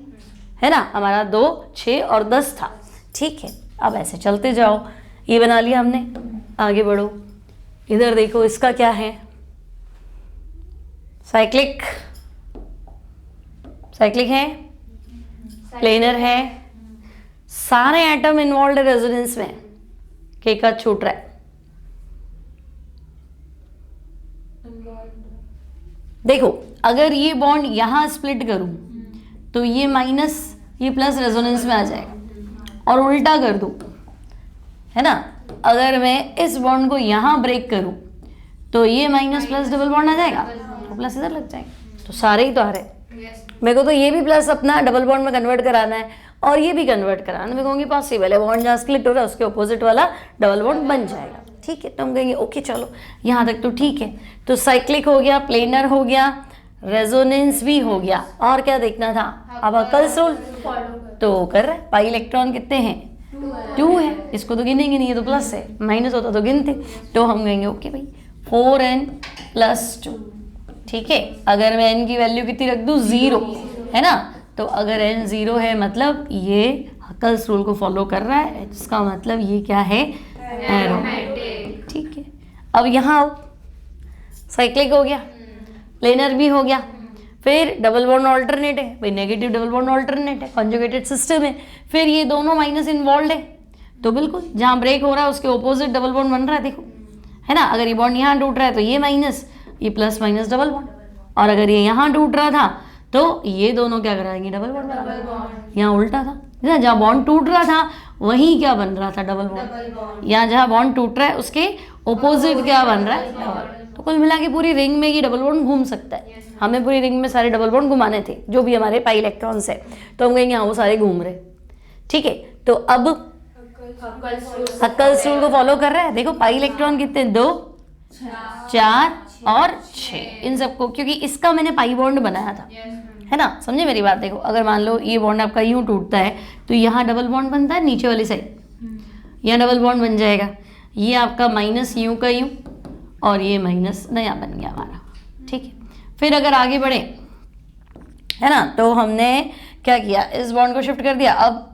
है ना। हमारा 2, 6 और 10 था, ठीक है। अब ऐसे चलते जाओ, ये बना लिया हमने, आगे बढ़ो। इधर देखो, इसका क्या है? साइक्लिक है, प्लेनर है, सारे एटम इन्वॉल्व है रेजोनेंस में, के का छूट रहा है। देखो अगर ये बॉन्ड यहां स्प्लिट करूं तो ये माइनस ये प्लस रेजोनेंस में आ जाएगा, और उल्टा कर दूं, है ना। अगर मैं इस बॉन्ड को यहां ब्रेक करूं तो ये माइनस प्लस डबल बॉन्ड आ जाएगा, तो प्लस इधर लग जाएगा। तो सारे ही तो आ रहे हैं। मेरे को तो ये भी प्लस अपना डबल बॉन्ड में कन्वर्ट कराना है और ये भी कन्वर्ट कराना है। मैं कहूँगी पॉसिबल है, बॉन्ड जहाँ स्प्लिट हो रहा है उसके ऑपोजिट वाला डबल बॉन्ड बन जाएगा, ठीक है। तो हम कहेंगे ओके चलो यहाँ तक तो ठीक है। तो साइक्लिक हो गया, प्लेनर हो गया, रेजोनेंस भी हो गया, और क्या देखना था? अब हकल्स रूल तो कर रहे हैं। पाई इलेक्ट्रॉन कितने हैं? 2 है। इसको तो गिनेंगे नहीं, ये तो प्लस है, माइनस होता तो गिनते। तो हम कहेंगे ओके भाई 4n+2, ठीक है। अगर मैं n की वैल्यू कितनी रख दूँ? 0, है ना। तो अगर n 0 है मतलब ये हकल्स रूल को फॉलो कर रहा है, जिसका मतलब ये क्या है? एरोमेटिक, ठीक है। अब यहाँ आओ, साइक्लिक हो गया, प्लेनर भी हो गया, फिर डबल बॉन्ड ऑल्टरनेट है भाई, नेगेटिव डबल बॉन्ड ऑल्टरनेट है, कॉन्जुगेटेड सिस्टम है, फिर ये दोनों माइनस इन्वॉल्व है। तो बिल्कुल जहाँ ब्रेक हो रहा है उसके ऑपोजिट डबल बॉन्ड बन रहा है, देखो, है ना। अगर ये बॉन्ड यहाँ टूट रहा है तो ये माइनस, ये प्लस माइनस डबल बॉन्ड, और अगर ये यहाँ टूट रहा था तो ये दोनों क्या कराएंगे? Double bond. यहाँ उल्टा था, जहाँ बॉन्ड टूट रहा था वहीं क्या बन रहा था? Double bond. यहाँ जहाँ बॉन्ड टूट रहा है उसके ऑपोजिट क्या बन रहा है? डबल। तो कुल मिला के पूरी रिंग में ये डबल बॉन्ड घूम सकता है। हमें पूरी रिंग में सारे डबल बॉन्ड घुमाने थे, जो भी हमारे पाई इलेक्ट्रॉन्स है, तो हम कहेंगे हाँ वो सारे घूम रहे, ठीक है। तो अब हकल्स रूल को फॉलो कर रहा है। देखो पाई इलेक्ट्रॉन कितने? 2, 4 और 6, इन सबको, क्योंकि इसका मैंने पाई बॉन्ड बनाया था, है ना। समझे मेरी बात? देखो अगर मान लो ये बॉन्ड आपका यूं टूटता है तो यहाँ डबल बॉन्ड बनता है नीचे वाली साइड, यहाँ डबल बॉन्ड बन जाएगा। ये आपका माइनस यूं का यूं, और ये माइनस नया बन गया हमारा, ठीक है। फिर अगर आगे बढ़े, है ना, तो हमने क्या किया? इस बॉन्ड को शिफ्ट कर दिया। अब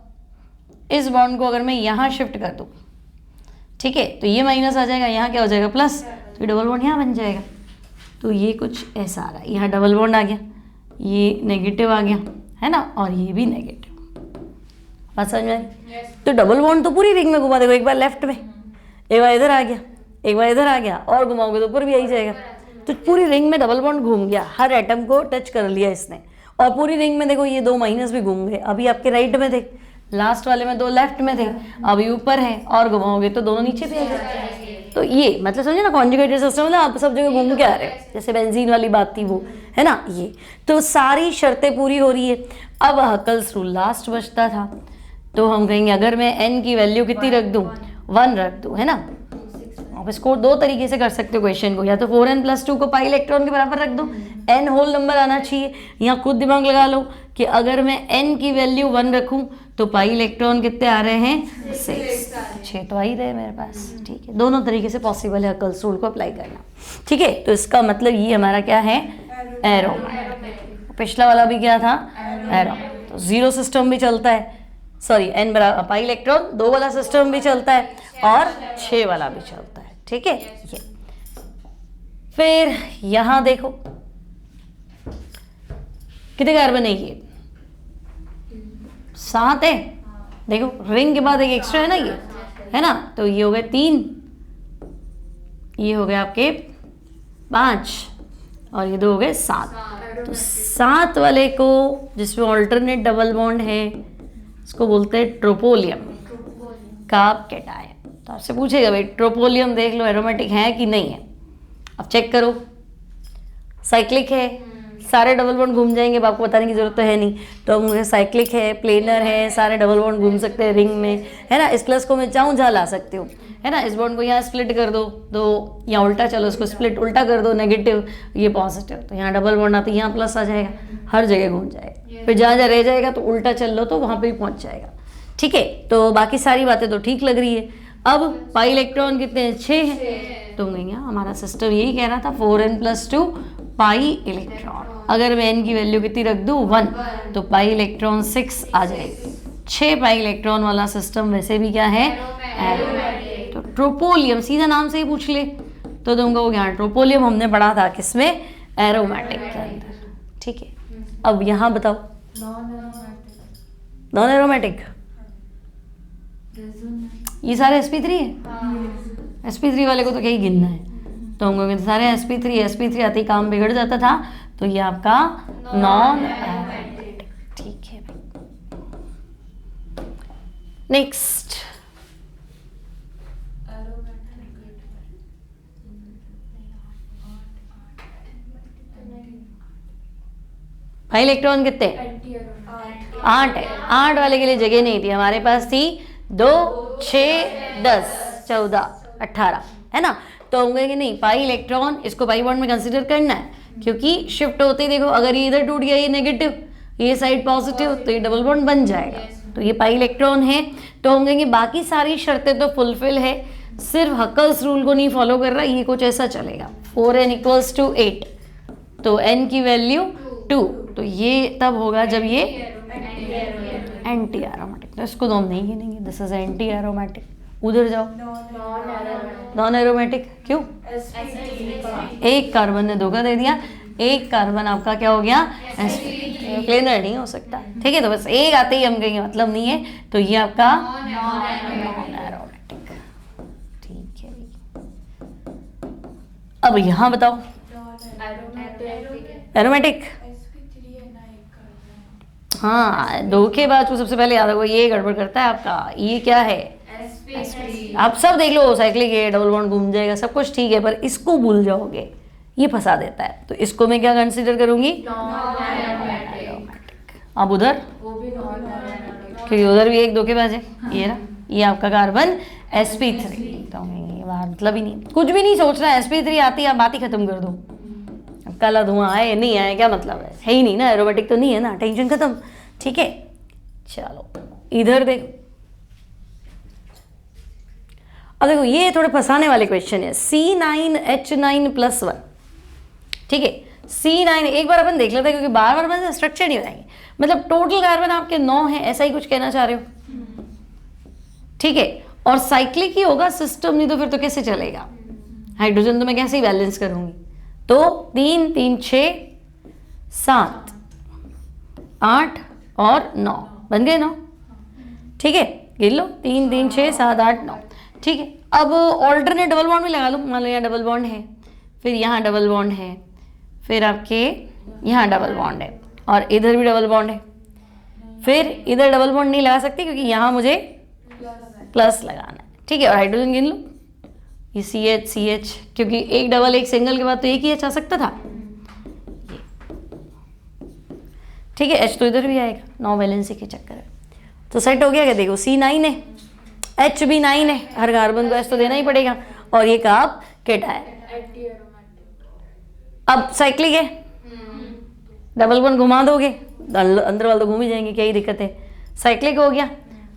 इस बॉन्ड को अगर मैं यहाँ शिफ्ट कर दूँ ठीक है, तो ये माइनस आ जाएगा, यहाँ क्या हो जाएगा प्लस, तो डबल बॉन्ड यहाँ बन जाएगा। तो ये कुछ ऐसा आ रहा है, यहाँ डबल बॉन्ड आ गया, ये नेगेटिव आ गया, है ना, और ये भी नेगेटिव। बात समझ में आई? तो डबल बॉन्ड तो पूरी रिंग में घुमा देगा, एक बार लेफ्ट में, एक बार इधर आ गया, एक बार इधर आ गया, और घुमाओगे तो ऊपर भी आ ही जाएगा। तो पूरी रिंग में डबल बॉन्ड घूम गया, हर एटम को टच कर लिया इसने। और पूरी रिंग में देखो ये 2 माइनस भी घूम गए। अभी आपके राइट में थे, लास्ट वाले में 2 लेफ्ट में थे, अभी ऊपर है, और घुमाओगे तो दोनों नीचे भी आ गए। तो ये मतलब समझे ना, कॉन्जुगेटेड सिस्टम मतलब आप सब जगह घूम के आ रहे हो, जैसे बेंजीन वाली बात थी वो, है ना। ये तो सारी शर्तें पूरी हो रही है। अब हकल्स रूल लास्ट बचता था, तो हम कहेंगे अगर मैं n की वैल्यू कितनी रख दूँ, 1 रख दूँ, है ना। आप इसको 2 तरीके से कर सकते हो क्वेश्चन को, या तो 4n+2 को पाई इलेक्ट्रॉन के बराबर रख दो, n होल नंबर आना चाहिए। यहाँ खुद दिमाग लगा लो कि अगर मैं n की वैल्यू 1 रखूँ तो पाई इलेक्ट्रॉन कितने आ रहे हैं, 6 तो आ ही रहे मेरे पास। ठीक है, दोनों तरीके से पॉसिबल है हकल्स रूल को अप्लाई करना। ठीक है, तो इसका मतलब ये हमारा क्या है, एरोमेटिक। पिछला वाला भी क्या था, एरो। तो 0 सिस्टम भी चलता है, सॉरी n बराबर पाई इलेक्ट्रॉन 2 वाला सिस्टम भी चलता है, और 6 वाला भी चलता है। ठीक है, ये फिर यहां देखो कितने कार्बन है, ये 7 है। देखो रिंग के बाद एक एक्स्ट्रा है ना, ये है ना, तो ये हो गए 3, ये हो गए आपके 5, और ये 2 हो गए 7। तो 7 वाले को जिसमें ऑल्टरनेट डबल बॉन्ड है, इसको बोलते हैं ट्रोपोलियम कार्ब कैटायन। तो आपसे पूछेगा भाई ट्रोपोलियम देख लो एरोमेटिक है कि नहीं है। अब चेक करो, साइक्लिक है, सारे डबल बॉन्ड घूम जाएंगे, अब आपको बताने की जरूरत तो है नहीं। तो अब मुझे साइक्लिक है, प्लेनर है, सारे डबल बॉन्ड घूम सकते हैं रिंग में, है ना। इस प्लस को मैं चाहूँ जहाँ ला सकती हूँ, है ना। इस बॉन्ड को यहाँ स्प्लिट कर दो, तो यहाँ उल्टा, चलो इसको स्प्लिट उल्टा कर दो, नेगेटिव ये पॉजिटिव, तो यहाँ डबल बॉन्ड आता है, यहाँ प्लस आ जाएगा, हर जगह घूम जाएगा। फिर जहाँ जहाँ रह जाएगा तो उल्टा चल लो तो वहाँ पे भी पहुँच जाएगा। ठीक है, तो बाकी सारी बातें तो ठीक लग रही है। अब पाई इलेक्ट्रॉन कितने हैं, 6 हैं। तो कहेंगे हमारा सिस्टम यही कह रहा था 4n+2 पाई इलेक्ट्रॉन। अगर मैं n की वैल्यू कितनी रख दूँ, 1, तो पाई इलेक्ट्रॉन 6 आ जाएगी। 6 पाई इलेक्ट्रॉन वाला सिस्टम वैसे भी क्या है, एरोमेटिक। तो ट्रोपोलियम सीधा नाम से ही पूछ ले तो तुम कहोगे हाँ ट्रोपोलियम हमने पढ़ा था किसमें, एरोमेटिक के अंदर। ठीक है, अब यहाँ बताओ नॉन एरोमेटिक, ये सारे sp3 है। sp3 वाले को तो क्या ही गिनना है, तो हम कहेंगे सारे sp3 आते ही काम बिगड़ जाता था, तो ये आपका नॉन एरोमेटिक। ठीक है भाई, नेक्स्ट भाई इलेक्ट्रॉन कितने, 8 है। 8 वाले के लिए जगह नहीं थी हमारे पास, थी 2, 6, 10, 14, 18, है ना। तो हम कहेंगे नहीं, पाई इलेक्ट्रॉन इसको पाई बॉन्ड में कंसीडर करना है, क्योंकि शिफ्ट होते ही देखो अगर ये इधर टूट गया, ये नेगेटिव, ये साइड पॉजिटिव, तो ये डबल बॉन्ड बन जाएगा। तो ये पाई इलेक्ट्रॉन है। तो हम कहेंगे बाकी सारी शर्तें तो फुलफिल है, सिर्फ हकल्स रूल को नहीं फॉलो कर रहा, ये कुछ ऐसा चलेगा। 4n = 8, तो n की वैल्यू 2, तो ये तब होगा जब ये एंटी एरोमेटिक। तो इसको तो हम नहीं गिनेंगे, दिस इज एंटी एरोमेटिक। उधर जाओ, नॉन एरोमेटिक। क्यों, एक कार्बन ने धोखा दे दिया, एक कार्बन आपका क्या हो गया, प्लेनर नहीं हो सकता। ठीक है, तो बस एक आते ही हम कहेंगे मतलब नहीं है, तो ये आपका नॉन एरोमेटिक। ठीक है, अब यहाँ बताओ एरोमेटिक। हाँ, धोखेबाज को सबसे पहले याद रखो, ये गड़बड़ करता है आपका। ये क्या है, आप सब देख लो, साइक्लिक है, डबल बॉन्ड घूम जाएगा, सब कुछ ठीक है, पर इसको भूल जाओगे, ये फंसा देता है। तो इसको मैं क्या कंसीडर करूंगी, अब उधर, क्योंकि उधर भी एक धोखेबाज है। ये ना, ये आपका कार्बन sp3, तो मतलब ही नहीं, कुछ भी नहीं सोचना है, sp3 आती है, बात ही खत्म कर दो। काला धुआं आए नहीं आए क्या मतलब है ही नहीं ना, एरोमेटिक तो नहीं है ना, टेंशन खत्म। ठीक है, चलो इधर देखो। अब देखो ये थोड़े फंसाने वाले क्वेश्चन है। C9H9+1, ठीक है, C9 एक बार अपन देख लेते हैं, क्योंकि बार बार अपन स्ट्रक्चर नहीं बनाएंगे। मतलब टोटल कार्बन आपके 9 है, ऐसा ही कुछ कहना चाह रहे हो। ठीक है, और साइक्लिक ही होगा सिस्टम, नहीं तो फिर तो कैसे चलेगा, हाइड्रोजन तो मैं कैसे ही बैलेंस करूंगी। तो 3 3 6 7 8 और 9 बन गए 9। ठीक है, गिन लो 3 3 6 7 8 9। ठीक है, अब ऑल्टरनेट डबल बॉन्ड भी लगा लो। मान लो यहाँ डबल बॉन्ड है, फिर यहाँ डबल बॉन्ड है, फिर आपके यहाँ डबल बॉन्ड है, और इधर भी डबल बॉन्ड है। फिर इधर डबल बॉन्ड नहीं लगा सकती क्योंकि यहाँ मुझे प्लस लगाना है। ठीक है, और हाइड्रोजन गिन लो, ये CH क्योंकि एक डबल एक सिंगल के बाद तो एक ही H आ सकता था। ठीक है, H तो इधर भी आएगा, 9 वैलेंसी के चक्कर है। तो सेट हो गया क्या, देखो C9 है, H भी 9 है, हर कार्बन को H तो देना ही पड़ेगा, और ये कार्ब केटायन। अब साइक्लिक है, डबल बॉन्ड घुमा दोगे, अंदर वाले तो घूम ही जाएंगे, क्या ही दिक्कत है। साइक्लिक हो गया,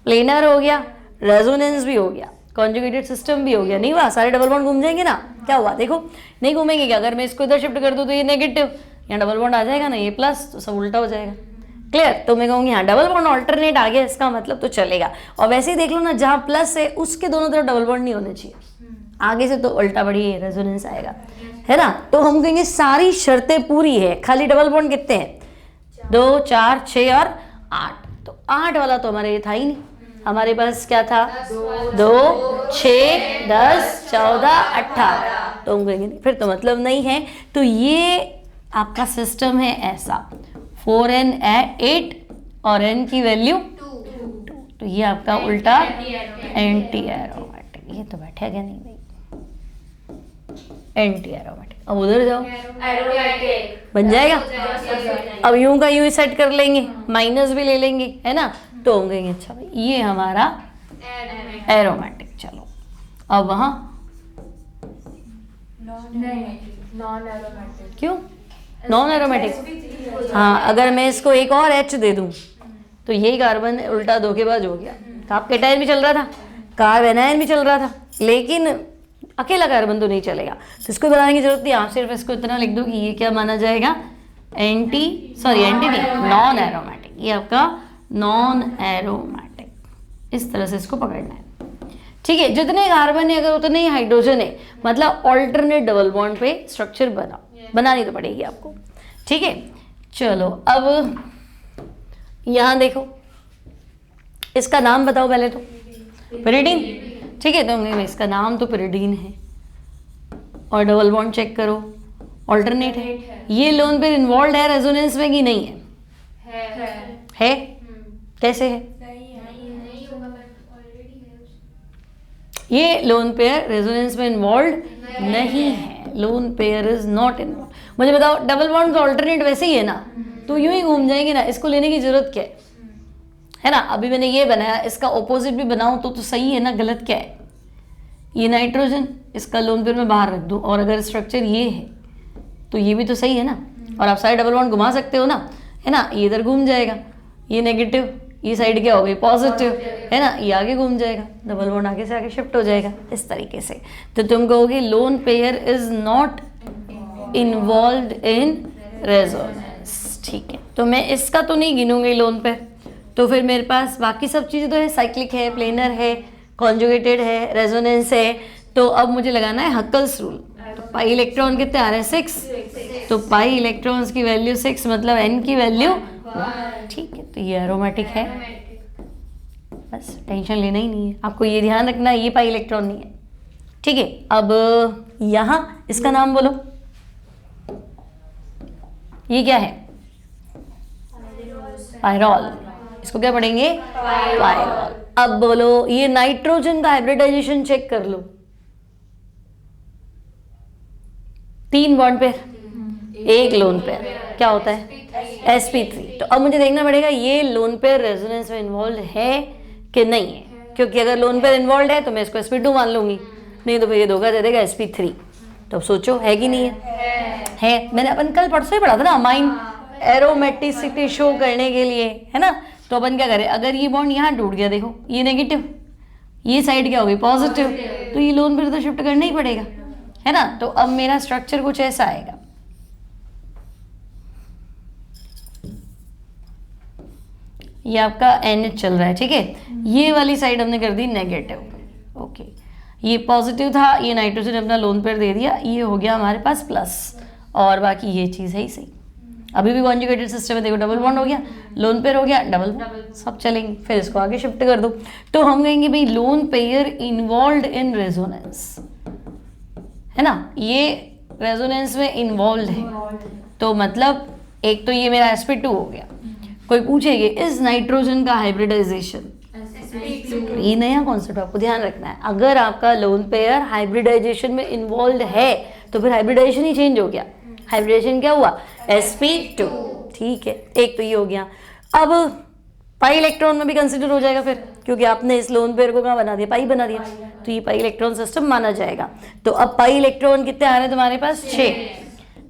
प्लेनर हो गया, रेजोनेंस भी हो गया, कॉन्जुगेटेड सिस्टम भी हो गया। नहीं हुआ, सारे डबल बॉन्ड घूम जाएंगे ना। क्या हुआ देखो, नहीं घूमेंगे क्या, अगर मैं इसको इधर शिफ्ट कर दूँ तो ये नेगेटिव, यहाँ डबल बॉन्ड आ जाएगा ना, ये प्लस, तो सब उल्टा हो जाएगा। क्लियर, तो मैं कहूँगी हाँ डबल बॉन्ड ऑल्टरनेट आ गया, इसका मतलब तो चलेगा। और वैसे ही देख लो ना, जहाँ प्लस है उसके दोनों तरफ डबल बॉन्ड नहीं होने चाहिए, आगे से तो उल्टा बड़ी रेजोनेंस आएगा, है ना। तो हम कहेंगे सारी शर्तें पूरी है, खाली डबल बॉन्ड कितने हैं, 2 4 6 और 8। तो 8 वाला तो हमारे ये था ही नहीं, हमारे पास क्या था, 2 6 10 14 18। तो हम कहेंगे फिर तो मतलब नहीं है। तो ये आपका सिस्टम है ऐसा, 4n 8 और n की वैल्यू 2। तो ये आपका उल्टा एंटी एरोमेटिक। ये तो बैठा क्या नहीं भाई, एंटी एरोमेटिक। अब उधर जाओ, बन जाएगा। अब यूं का यूं सेट कर लेंगे, माइनस भी ले लेंगे, है ना। तो हम कहेंगे अच्छा भाई ये हमारा एरोमेटिक। चलो अब वहाँ नॉन एरोमेटिक, क्यों नॉन एरोमेटिक, हाँ अगर मैं इसको एक और H दे दूं तो यही कार्बन उल्टा धोखेबाज हो गया। कार्ब केटायन भी चल रहा था, कार्ब एनायन भी चल रहा था, लेकिन अकेला कार्बन तो नहीं चलेगा। तो इसको बनाने की जरूरत नहीं, आप सिर्फ इसको इतना लिख दो कि ये क्या माना जाएगा, एंटी नहीं, नॉन एरोमेटिक। ये आपका नॉन एरोमेटिक, इस तरह से इसको पकड़ना है। ठीक है, जितने कार्बन है अगर उतने ही हाइड्रोजन है, मतलब ऑल्टरनेट डबल बॉन्ड पे स्ट्रक्चर बनानी तो पड़ेगी आपको। ठीक है, चलो अब यहाँ देखो, इसका नाम बताओ पहले तो, पिरिडीन। ठीक है, तो इसका नाम तो पिरिडीन है, और डबल बॉन्ड चेक करो, ऑल्टरनेट है। ये लोन पेयर इन्वॉल्व है रेजोनेंस में कि नहीं है? कैसे है? ये लोन पेयर रेजोनेंस में इन्वॉल्व नहीं है, lone pair is not involve. मुझे बताओ, डबल बॉन्ड का ऑल्टरनेट वैसे ही है ना, तो यूं ही घूम जाएंगे ना, इसको लेने की जरूरत क्या है ना। अभी मैंने ये बनाया, इसका ऑपोजिट भी बनाऊं तो सही है ना, गलत क्या है। ये नाइट्रोजन, इसका लोन पेयर में बाहर रख दूं, और अगर स्ट्रक्चर ये है तो ये भी तो सही है ना। और आप सारे डबल बॉन्ड घुमा सकते हो ना, है ना। ये इधर घूम जाएगा, ये नेगेटिव, ये साइड क्या हो गई पॉजिटिव, है ना, ये आगे घूम जाएगा, डबल बॉन्ड आगे से आगे शिफ्ट हो जाएगा इस तरीके से। तो तुम कहोगे lone pair is not involved in resonance. ठीक है, तो मैं इसका तो नहीं गिनूंगी लोन पेयर। तो फिर मेरे पास बाकी सब चीज़ें तो है, साइक्लिक है, प्लेनर है, कॉन्जुगेटेड है, रेजोनेंस है। तो अब मुझे लगाना है हक्कल्स रूल। तो पाई इलेक्ट्रॉन कितने आ रहे हैं, 6। तो पाई इलेक्ट्रॉन्स की वैल्यू 6, मतलब n की वैल्यू 1। ठीक है, तो ये एरोमेटिक है, बस टेंशन लेना ही नहीं है आपको, ये ध्यान रखना है ये पाई इलेक्ट्रॉन नहीं है। ठीक है, अब यहाँ इसका नाम बोलो, ये क्या है, पायरॉल। इसको क्या पढ़ेंगे, पायरॉल। अब बोलो ये नाइट्रोजन का हाइब्रिडाइजेशन चेक कर लो, 3 बॉन्ड पेयर, 1 लोन पेयर, क्या होता है sp3। तो अब मुझे देखना पड़ेगा ये लोन पेयर रेजोनेंस में इन्वॉल्व है कि नहीं है, क्योंकि अगर लोन पेयर इन्वॉल्व है तो मैं इसको sp2 मान लूंगी, नहीं तो फिर ये धोखा दे देगा sp3। तो अब सोचो है कि नहीं है? मैंने अपन कल परसों ही पढ़ा था ना, अमाइन एरोमेटिसिटी शो करने के लिए, है ना। तो अपन क्या करें, अगर ये बॉन्ड यहाँ टूट गया, देखो ये नेगेटिव, ये साइड क्या होगी पॉजिटिव, तो ये लोन पेयर तो शिफ्ट करना ही पड़ेगा, है ना। तो अब मेरा स्ट्रक्चर कुछ ऐसा आएगा, ये आपका NH चल रहा है, ठीक है। ये वाली साइड हमने कर दी नेगेटिव, ये पॉजिटिव था, ये नाइट्रोजन अपना लोन पेयर दे दिया, ये हो गया हमारे पास प्लस, और बाकी ये चीज़ है ही सही। अभी भी कॉन्जुगेटेड सिस्टम में देखो डबल बॉन्ड हो गया, लोन पेयर हो गया, डबल बॉन्ड, सब चलेंगे। फिर इसको आगे शिफ्ट कर दो, तो हम कहेंगे भाई lone pair involve in resonance, है ना, ये रेजोनेंस में इन्वॉल्व है। तो मतलब एक तो ये मेरा sp2 हो गया। कोई पूछेगी इस नाइट्रोजन का हाइब्रिडाइजेशन, ये नया कॉन्सेप्ट आपको ध्यान रखना है। अगर आपका लोन पेयर हाइब्रिडाइजेशन में इन्वॉल्व है तो फिर हाइब्रिडाइजेशन ही चेंज हो गया। हाइब्रिडेशन क्या हुआ, sp2, ठीक है। एक तो ये हो गया। अब पाई इलेक्ट्रॉन में भी कंसिडर हो जाएगा फिर, क्योंकि आपने इस लोन पेयर को कहाँ बना दिया, पाई बना दिया, तो ये पाई इलेक्ट्रॉन सिस्टम माना जाएगा। तो अब पाई इलेक्ट्रॉन कितने आ रहे हैं तुम्हारे पास, 6।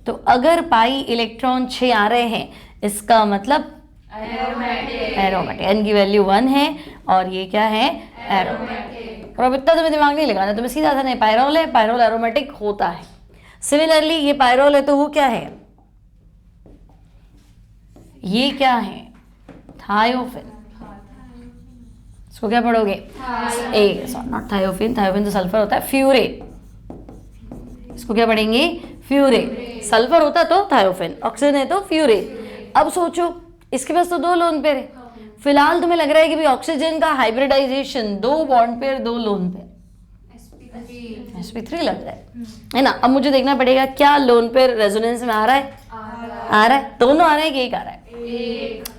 तो अगर पाई इलेक्ट्रॉन 6 आ रहे हैं, इसका मतलब एरोमेटिक, एन की वैल्यू 1 है और ये क्या है, एरोमेटिक। और अब इतना तुम्हें दिमाग नहीं लगाना, तुम्हें सीधा था नहीं, पायरोल है, पायरोल एरोमेटिक होता है। सिमिलरली ये पायरोल है तो वो क्या है, ये क्या है, थायोफिन। इसको क्या पढ़ोगे, नॉट थायोफिन, थायोफिन तो सल्फर होता है, फ्यूरेट। इसको क्या पढ़ेंगे, फ्यूरेट। सल्फर होता तो थायोफिन, ऑक्सीजन है तो फ्यूरेट। अब सोचो इसके पास तो 2 लोन पेयर है। फिलहाल तुम्हें लग रहा है कि भाई ऑक्सीजन का hybridisation 2 bond pair 2 lone pair, sp3 लग रहा है ना। अब मुझे देखना पड़ेगा क्या लोन पेयर रेजोनेंस में आ रहा है, आ रहा है, दोनों आ रहे हैं कि एक आ रहा है,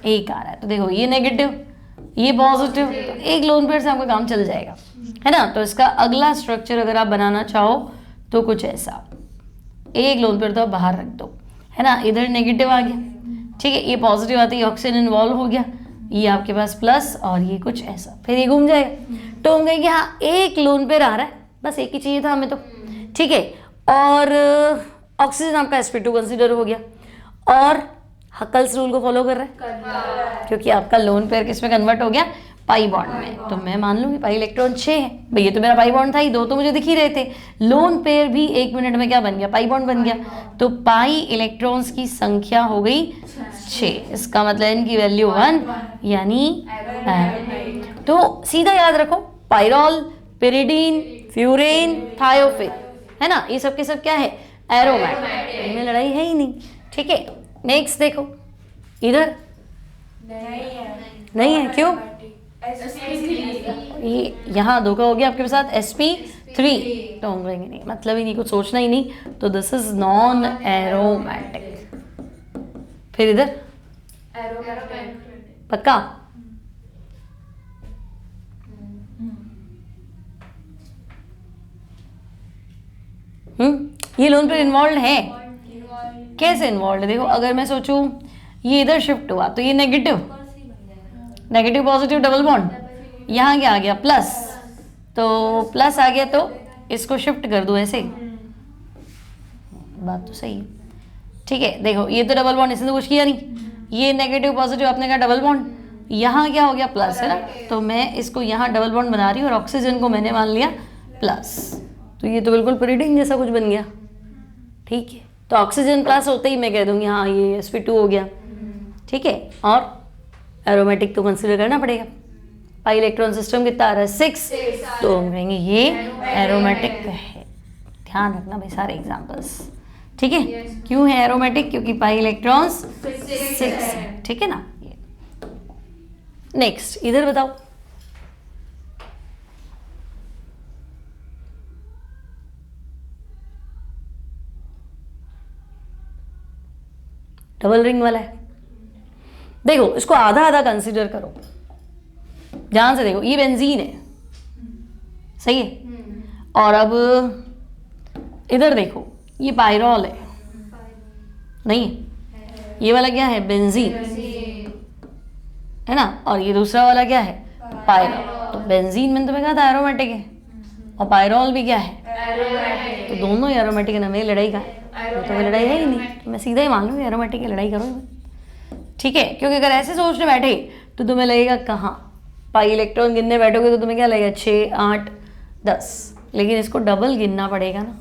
एक आ रहा है। तो देखो ये नेगेटिव, ये पॉजिटिव, तो एक लोन पेयर से आपका काम चल जाएगा, है ना। तो इसका अगला स्ट्रक्चर अगर आप बनाना चाहो तो कुछ ऐसा, एक लोन पेयर तो आप बाहर रख दो, है ना। इधर नेगेटिव आ गया, ठीक है, ये पॉजिटिव आते ही ऑक्सीजन इन्वॉल्व हो गया, ये आपके पास प्लस, और ये कुछ ऐसा, फिर ये घूम जाएगा। तो हम कहेंगे हाँ एक लोन पेयर आ रहा है, बस एक ही चाहिए था हमें तो, ठीक है। और ऑक्सीजन आपका sp2 कंसीडर हो गया, और हकल्स रूल को फॉलो कर रहा है, क्योंकि आपका लोन पेयर किस में कन्वर्ट हो गया, पाई बॉन्ड में। तो मैं मान लूंगी पाई इलेक्ट्रॉन 6 है, भाई ये तो मेरा पाई बॉन्ड था ही, 2 तो मुझे दिख ही रहे थे। लोन पेयर भी 1 मिनट में क्या बन गया, पाई बॉन्ड बन गया। तो पाई इलेक्ट्रॉन्स की संख्या हो गई 6, इसका मतलब इनकी वैल्यू 1, यानी तो सीधा याद रखो, पायरोल, पिरिडीन, फ्यूरेन, थायोफिन, है ना, ये सब के सब क्या है, एरोमेटिक, इनमें लड़ाई है ही नहीं, ठीक है। नेक्स्ट देखो इधर नहीं है, क्यों, ये यहाँ धोखा हो गया आपके साथ, sp3, तो हम कहेंगे नहीं, मतलब ही नहीं, कुछ सोचना ही नहीं, तो दिस इज नॉन एरोमेटिक। फिर इधर पक्का, ये लोन पेयर इन्वॉल्व है, कैसे इन्वॉल्व है, देखो अगर मैं सोचूं ये इधर शिफ्ट हुआ तो ये negative, negative positive double bond, यहाँ क्या आ गया, प्लस, तो प्लस आ गया तो इसको शिफ्ट कर दूं ऐसे, बात तो सही है, ठीक है। देखो ये तो डबल बॉन्ड, इसने तो कुछ किया नहीं, ये नेगेटिव पॉजिटिव आपने कहा डबल बॉन्ड, यहाँ क्या हो गया, प्लस, है ना। तो मैं इसको यहाँ डबल बॉन्ड बना रही हूँ और ऑक्सीजन को मैंने मान लिया प्लस, तो ये तो बिल्कुल पिरिडिन जैसा कुछ बन गया, ठीक है। तो ऑक्सीजन प्लस होते ही मैं कह दूंगी हाँ ये sp2 हो गया, ठीक है। और एरोमेटिक तो कंसीडर करना पड़ेगा, पाई इलेक्ट्रॉन सिस्टम कितना आ रहा है, 6, तो हम कहेंगे ये एरोमेटिक है। ध्यान रखना भाई सारे एग्जांपल्स, ठीक है। क्यों है एरोमेटिक, क्योंकि पाई इलेक्ट्रॉन्स 6 है, ठीक है ना। नेक्स्ट इधर बताओ, डबल रिंग वाला है, देखो इसको आधा आधा कंसीडर करो, ध्यान से देखो, ये बेंजीन है, सही है। और अब इधर देखो ये पायरोल है, नहीं है, ये वाला क्या है, बेंजीन, है ना। और ये दूसरा वाला क्या है, पायरोल। तो बेंजीन मैंने तुम्हें कहा था एरोमेटिक है, और पायरोल भी क्या है, तो दोनों ही एरोमेटिक है ना। मेरी लड़ाई का तो लड़ाई है ही नहीं, तो मैं सीधा ही मान लूँगी एरोमेटिक की लड़ाई करो, ठीक है। क्योंकि अगर ऐसे सोचने बैठे तो तुम्हें लगेगा कहाँ, पाई इलेक्ट्रॉन गिनने बैठोगे तो तुम्हें क्या लगेगा 6, 8, 10, लेकिन इसको डबल गिनना पड़ेगा ना,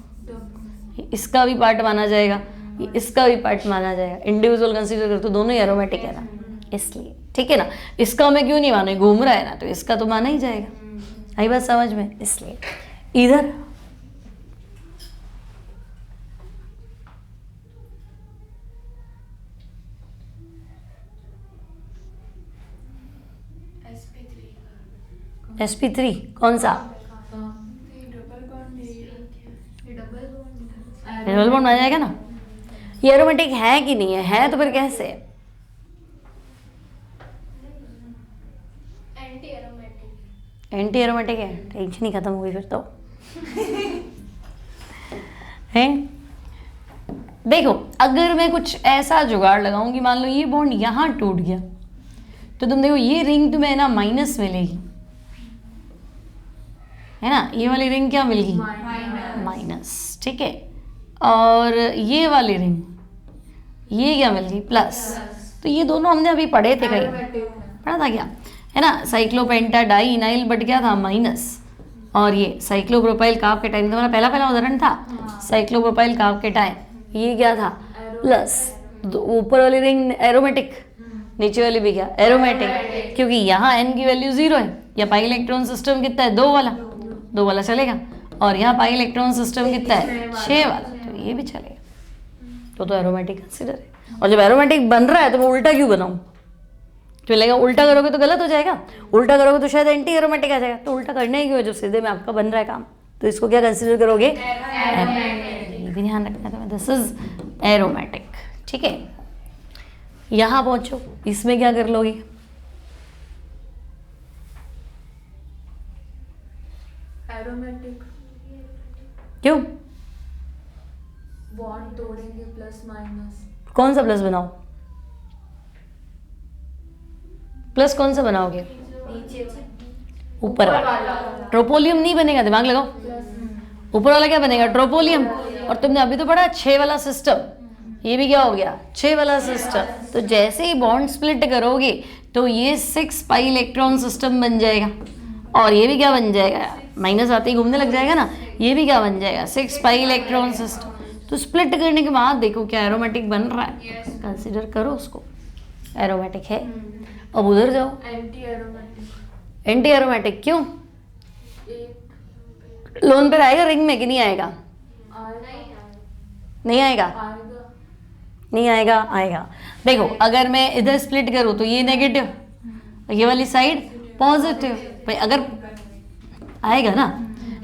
इसका भी पार्ट माना जाएगा, इसका भी पार्ट माना जाएगा, इंडिविजुअल कंसीडर कर तो दोनों ही एरोमेटिक है ना, इसलिए, ठीक है ना। इसका मैं क्यों नहीं मानू, घूम रहा है ना, तो इसका तो माना ही जाएगा, आई बात समझ में, इसलिए इधर sp3 कौन सा? डबल बॉन्ड आ जाएगा ना। ये एरोमेटिक है कि नहीं है? है तो फिर कैसे? एंटी एरोमेटिक है, टेंशन ही खत्म हो गई फिर तो। है देखो, अगर मैं कुछ ऐसा जुगाड़ लगाऊंगी, मान लो ये बॉन्ड यहाँ टूट गया, तो तुम देखो ये रिंग तुम्हें ना माइनस मिलेगी, है ना। ये वाली रिंग क्या मिलेगी? माइनस, ठीक है। और ये वाली रिंग, ये क्या मिल गई? प्लस। तो ये दोनों हमने अभी पढ़े थे, कहीं पढ़ा था क्या, है ना। साइक्लोपेंटा डाई इनाइल बट क्या था? माइनस। और ये साइक्लोप्रोपाइल कार्बकेटाइन, तुम्हारा पहला पहला उदाहरण था, साइक्लोप्रोपाइल कार्बकेटाइन, ये क्या था? प्लस। ऊपर वाली रिंग एरोमेटिक, नीचे वाली भी क्या? एरोमेटिक, क्योंकि यहाँ n की वैल्यू 0 है। या पाई इलेक्ट्रॉन सिस्टम कितना है? 2 वाला चलेगा। और यहाँ पाई इलेक्ट्रॉन सिस्टम कितना है? 6 वाला, तो ये भी चलेगा। तो एरोमेटिक कंसिडर है। और जब एरोमेटिक बन रहा है तो मैं उल्टा क्यों बनाऊँ? तो लगेगा उल्टा करोगे तो गलत हो जाएगा, उल्टा करोगे तो शायद एंटी एरोमेटिक आ जाएगा। तो उल्टा करना ही क्यों है जब सीधे में आपका बन रहा है काम? तो इसको क्या कंसिडर करोगे? ये भी ध्यान रखना है। दिस इज एरोमेटिक, ठीक है। यहाँ पहुंचो, इसमें क्या कर लोगे? एरोमेटिक क्यों? बॉन्ड तोड़ेंगे, प्लस माइनस। कौन सा प्लस बनाओ? प्लस कौन सा बनाओगे? ऊपर वाला। ट्रोपोलियम नहीं बनेगा, दिमाग लगाओ। ऊपर वाला क्या बनेगा? ट्रोपोलियम। और तुमने अभी तो पढ़ा 6 वाला सिस्टम, ये भी क्या हो गया? 6 वाला सिस्टम। तो जैसे ही बॉन्ड स्प्लिट करोगे तो ये 6 पाई इलेक्ट्रॉन सिस्टम बन जाएगा, और ये भी क्या बन जाएगा? माइनस आते ही घूमने लग जाएगा ना, ये भी क्या बन जाएगा? 6 पाई इलेक्ट्रॉन सिस्टम। तो स्प्लिट करने के बाद देखो क्या एरोमेटिक बन रहा है, कंसिडर करो उसको, एरोमेटिक है। अब उधर जाओ, एंटी एरोमेटिक। एंटी एरोमेटिक क्यों? लोन पर आएगा रिंग में कि नहीं आएगा? नहीं आएगा, नहीं आएगा, आएगा। देखो अगर मैं इधर स्प्लिट करूँ तो ये नेगेटिव, ये वाली साइड पॉजिटिव, भाई अगर आएगा ना,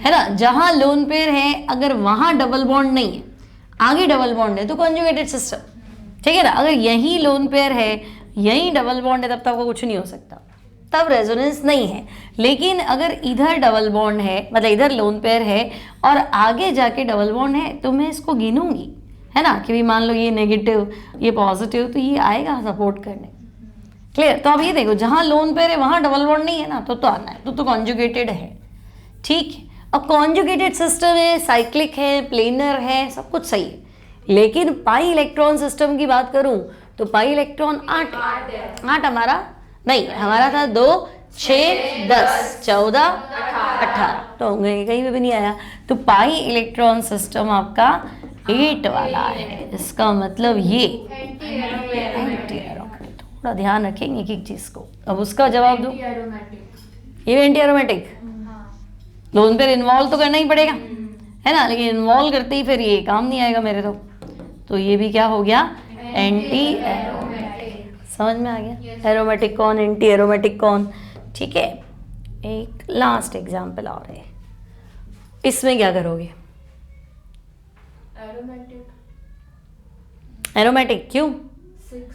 है ना। जहां लोन पेयर है अगर वहां डबल बॉन्ड नहीं है, आगे डबल बॉन्ड है तो कॉन्जुगेटेड सिस्टम, ठीक है ना। अगर यही लोन पेयर है, यही डबल बॉन्ड है, तब तक कुछ नहीं हो सकता, तब रेजोनेंस नहीं है। लेकिन अगर इधर डबल बॉन्ड है, मतलब इधर लोन पेयर है और आगे जाके डबल बॉन्ड है, तो मैं इसको गिनूंगी, है ना, कि भी मान लो ये नेगेटिव, ये पॉजिटिव, तो ये आएगा सपोर्ट करने। क्लियर? तो अब ये देखो, जहां लोन पेयर है वहां डबल बॉन्ड नहीं है ना, तो आना है, तो कॉन्जुगेटेड है, ठीक है। अब कॉन्जुगेटेड सिस्टम है, साइक्लिक है, प्लेनर है, सब कुछ सही है। लेकिन पाई इलेक्ट्रॉन सिस्टम की बात करूं तो पाई इलेक्ट्रॉन 8 हमारा नहीं, हमारा था 2, 6, 10, 14, 18, तो कहीं पे भी नहीं आया। तो पाई इलेक्ट्रॉन सिस्टम आपका 8 वाला है, इसका मतलब ये एंटी एरोमेटिक। थोड़ा ध्यान रखेंगे एक एक चीज को। अब उसका जवाब दो, ये anti aromatic. Lone pair involve तो करना ही पड़ेगा, है ना, लेकिन इन्वॉल्व करते ही फिर ये काम नहीं आएगा मेरे तो ये भी क्या हो गया? Anti aromatic. समझ में आ गया? एरोमेटिक कौन, एंटी एरोमेटिक कौन, ठीक है। एक लास्ट एग्जांपल और है, इसमें क्या करोगे? एरोमेटिक क्यों? 6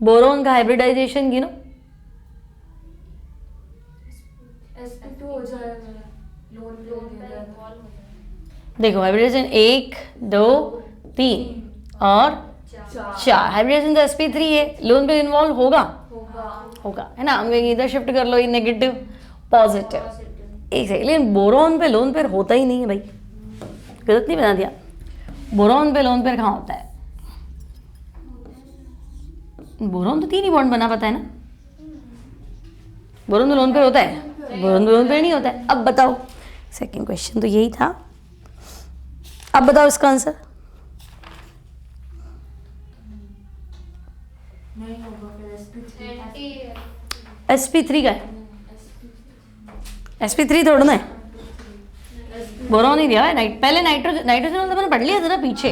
बोरोन का हाइब्रिडाइजेशन गिनो। sp2 हो जाएगा, लोन देखो हाइब्रिडाइजेशन 1, 2, 3 और 4। हाइब्रिडाइजेशन तो sp3 है, लोन पे इन्वॉल्व होगा, है ना। हम कहेंगे इधर शिफ्ट कर लो, ये नेगेटिव पॉजिटिव, एक सेकंड। लेकिन बोरोन पे लोन पेयर होता ही नहीं है भाई, गलत नहीं बना दिया। बोरोन पे लोन पेयर कहाँ होता है? बोरोन तो 3 ही बॉन्ड बना पाता है ना, बोरोन तो लोन पेयर होता है, बोरोन तो लोन पेयर नहीं होता है। अब बताओ, सेकंड क्वेश्चन तो यही था, अब बताओ इसका आंसर। नहीं होगा फिर sp3 sp3 का है, sp3 थोड़ा ना है, बोरॉन ही दिया है। पहले नाइट्रोजन तो मैंने पढ़ लिया था ना पीछे,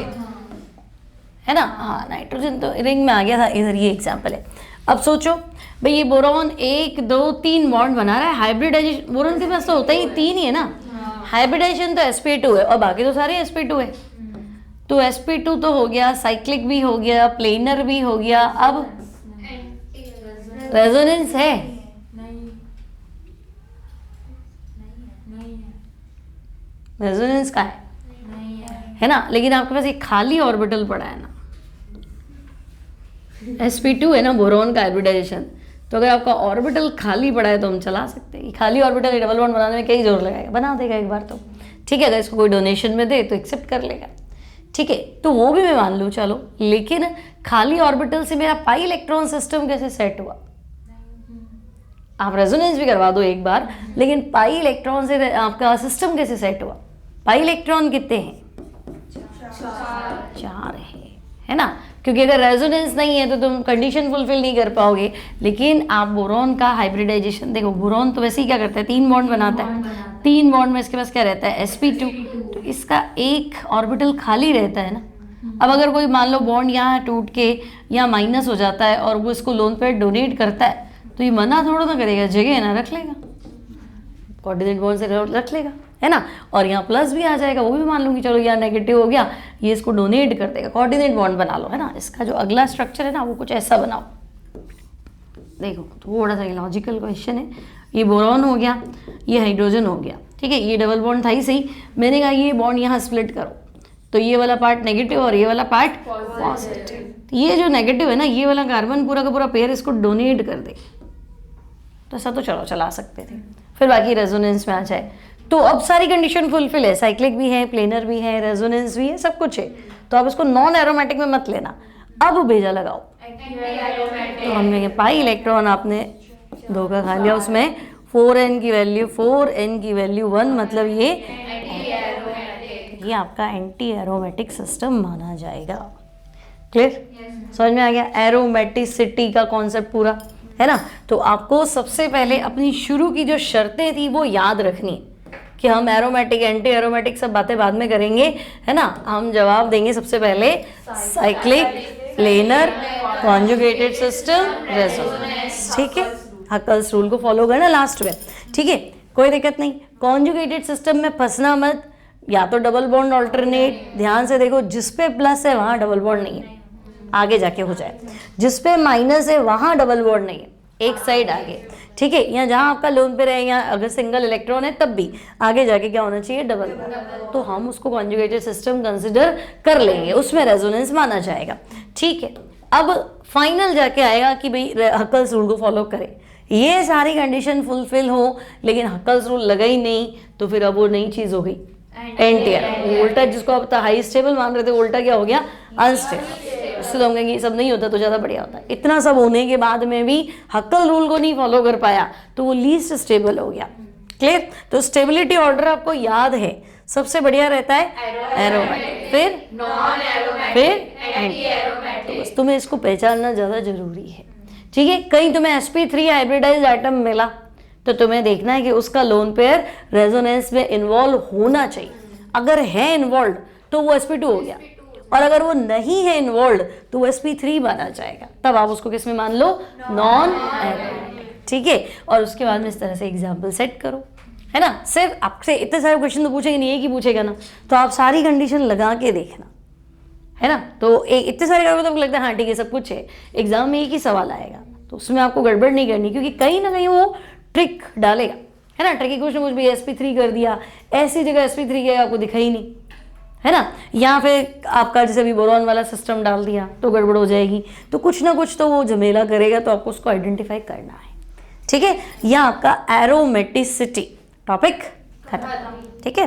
है ना। हाँ, नाइट्रोजन तो रिंग में आ गया था, इधर ये एग्जाम्पल है। अब सोचो भाई, ये बोरॉन 1 2 3 बॉन्ड बना रहा है। हाइब्रिडाइजेशन बोरॉन के पास तो होता ही 3 ही है ना, हाइब्रिडाइजेशन तो sp2 है और बाकी तो सारे sp2 है। तो sp2 तो हो गया, साइक्लिक भी हो गया, प्लेनर भी हो गया। अब रेजोनेंस है, रेजोनेंस का है ना, लेकिन आपके पास एक खाली ऑर्बिटल पड़ा है ना, sp2 है ना बोरॉन का हाइब्रिडाइजेशन। तो अगर आपका ऑर्बिटल खाली पड़ा है तो हम चला सकते हैं। खाली ऑर्बिटल डबल बॉन्ड बनाने में कई जोर लगाएगा, बना देगा एक बार तो, ठीक है। अगर इसको कोई डोनेशन में दे तो एक्सेप्ट कर लेगा, ठीक है। तो वो भी मैं मान लूँ, चलो। लेकिन खाली ऑर्बिटल से मेरा पाई इलेक्ट्रॉन सिस्टम कैसे सेट हुआ? आप रेजोनेंस भी करवा दो एक बार, लेकिन पाई इलेक्ट्रॉन से आपका सिस्टम कैसे सेट हुआ? पाई इलेक्ट्रॉन कितने हैं? 4 है ना। क्योंकि अगर रेजोनेंस नहीं है तो तुम कंडीशन फुलफिल नहीं कर पाओगे। लेकिन आप बोरॉन का हाइब्रिडाइजेशन देखो, बोरॉन तो वैसे ही क्या करता है, 3 बॉन्ड बनाता है। 3 बॉन्ड में इसके पास क्या रहता है? sp2। तो इसका एक ऑर्बिटल खाली रहता है ना। अब अगर कोई मान लो बॉन्ड यहाँ टूट के यहाँ माइनस हो जाता है और वो इसको लोन पे डोनेट करता है, तो ये मना थोड़ा ना करेगा, जगह है ना, रख लेगा, कोऑर्डिनेट बॉन्ड से रख लेगा, है ना। और यहाँ प्लस भी आ जाएगा, वो भी मान लूँगी, चलो यहाँ नेगेटिव हो गया, ये इसको डोनेट कर देगा, कोऑर्डिनेट बॉन्ड बना लो, है ना। इसका जो अगला स्ट्रक्चर है ना, वो कुछ ऐसा बनाओ। देखो थोड़ा सा लॉजिकल क्वेश्चन है। ये बोरॉन हो गया, ये हाइड्रोजन हो गया, ठीक है। ये डबल बॉन्ड था ही सही। मैंने कहा ये बॉन्ड यहाँ स्प्लिट करो, तो ये वाला पार्ट नेगेटिव और ये वाला पार्ट पॉजिटिव। ये जो नेगेटिव है ना, ये वाला कार्बन पूरा का पूरा पेयर इसको डोनेट कर दे, तो ऐसा तो चलो चला सकते थे। फिर बाकी रेजोनेंस में आ जाए तो अब सारी कंडीशन फुलफिल है, साइक्लिक भी है, प्लेनर भी है, रेजोनेंस भी है, सब कुछ है। तो आप इसको नॉन एरोमेटिक में मत लेना। अब भेजा लगाओ, तो हमने पाई इलेक्ट्रॉन आपने धोखा खा लिया उसमें। 4n की वैल्यू 1, मतलब ये आपका एंटी एरोमेटिक सिस्टम माना जाएगा। क्लियर? समझ में आ गया एरोमेटिसिटी का कॉन्सेप्ट पूरा, है ना। तो आपको सबसे पहले अपनी शुरू की जो शर्तें थी वो याद रखनी, कि हम एरोमेटिक एंटी एरोमेटिक सब बातें बाद में करेंगे, है ना। हम जवाब देंगे सबसे पहले cyclic, planar, conjugated system, resonance, ठीक है। हकल्स रूल को फॉलो करना लास्ट में, ठीक है, कोई दिक्कत नहीं। कॉन्जुगेटेड सिस्टम में फंसना मत, या तो डबल बॉन्ड ऑल्टरनेट, ध्यान से देखो, जिस पे प्लस है वहाँ डबल बॉन्ड नहीं है, आगे जाके हो जाए। जिस पे माइनस है वहाँ डबल बॉन्ड नहीं है, एक साइड आगे, ठीक है। यहाँ जहाँ आपका लोन पे रहे, यहाँ अगर सिंगल इलेक्ट्रॉन है तब भी आगे जाके क्या होना चाहिए? Double bond. तो हम उसको कॉन्जुगेटेड सिस्टम कंसिडर कर लेंगे, उसमें रेजोनेंस माना जाएगा, ठीक है। अब फाइनल जाके आएगा कि भाई हकल्स रूल को फॉलो करें, ये सारी कंडीशन फुलफिल हो, लेकिन हकल्स रूल लगा ही नहीं, तो फिर अब वो नई चीज़ हो गई एंटी। उल्टा जिसको आप हाई स्टेबल मान रहे थे, उल्टा क्या हो गया? अनस्टेबल। इससे तो हम कहेंगे ये सब नहीं होता तो ज़्यादा बढ़िया होता है। इतना सब होने के बाद में भी हक्कल रूल को नहीं फॉलो कर पाया, तो वो लीस्ट स्टेबल हो गया। क्लियर? तो स्टेबिलिटी ऑर्डर आपको याद है, सबसे बढ़िया रहता है एरोमेटिक, फिर नॉन एरोमेटिक, फिर एंटी एरोमेटिक। तो बस तुम्हें इसको पहचानना ज़्यादा जरूरी है, ठीक है। कहीं तुम्हें sp3 हाइब्रिडाइज्ड एटम मिला तो तुम्हें देखना है कि उसका लोन पेयर रेजोनेंस में इन्वॉल्व होना चाहिए। अगर है इन्वॉल्व तो वो sp2 हो गया, और अगर वो नहीं है इन्वॉल्व तो वो sp3 माना जाएगा। तब आप उसको किस में मान लो? नॉन एरोमेटिक, ठीक है। और उसके बाद में इस तरह से एग्जाम्पल सेट करो, है ना। सिर्फ आपसे इतने सारे क्वेश्चन तो पूछेंगे नहीं, एक ही पूछेगा ना, तो आप सारी कंडीशन लगा के देखना, है ना। तो इतने सारे करोगे तो आपको लगता है हाँ ठीक है सब कुछ है, एग्जाम में एक ही सवाल आएगा, तो उसमें आपको गड़बड़ नहीं करनी, क्योंकि कहीं ना कहीं वो ट्रिक डालेगा, है ना। ट्रिकी क्वेश्चन कुछ भी sp3 कर दिया, ऐसी जगह sp3 के आपको दिखा ही नहीं, है ना। या फिर आपका जैसे अभी बोरॉन वाला सिस्टम डाल दिया तो गड़बड़ हो जाएगी। तो कुछ ना कुछ तो वो झमेला करेगा, तो आपको उसको आइडेंटिफाई करना है, ठीक है। यह आपका एरोमेटिसिटी टॉपिक खत्म, ठीक है।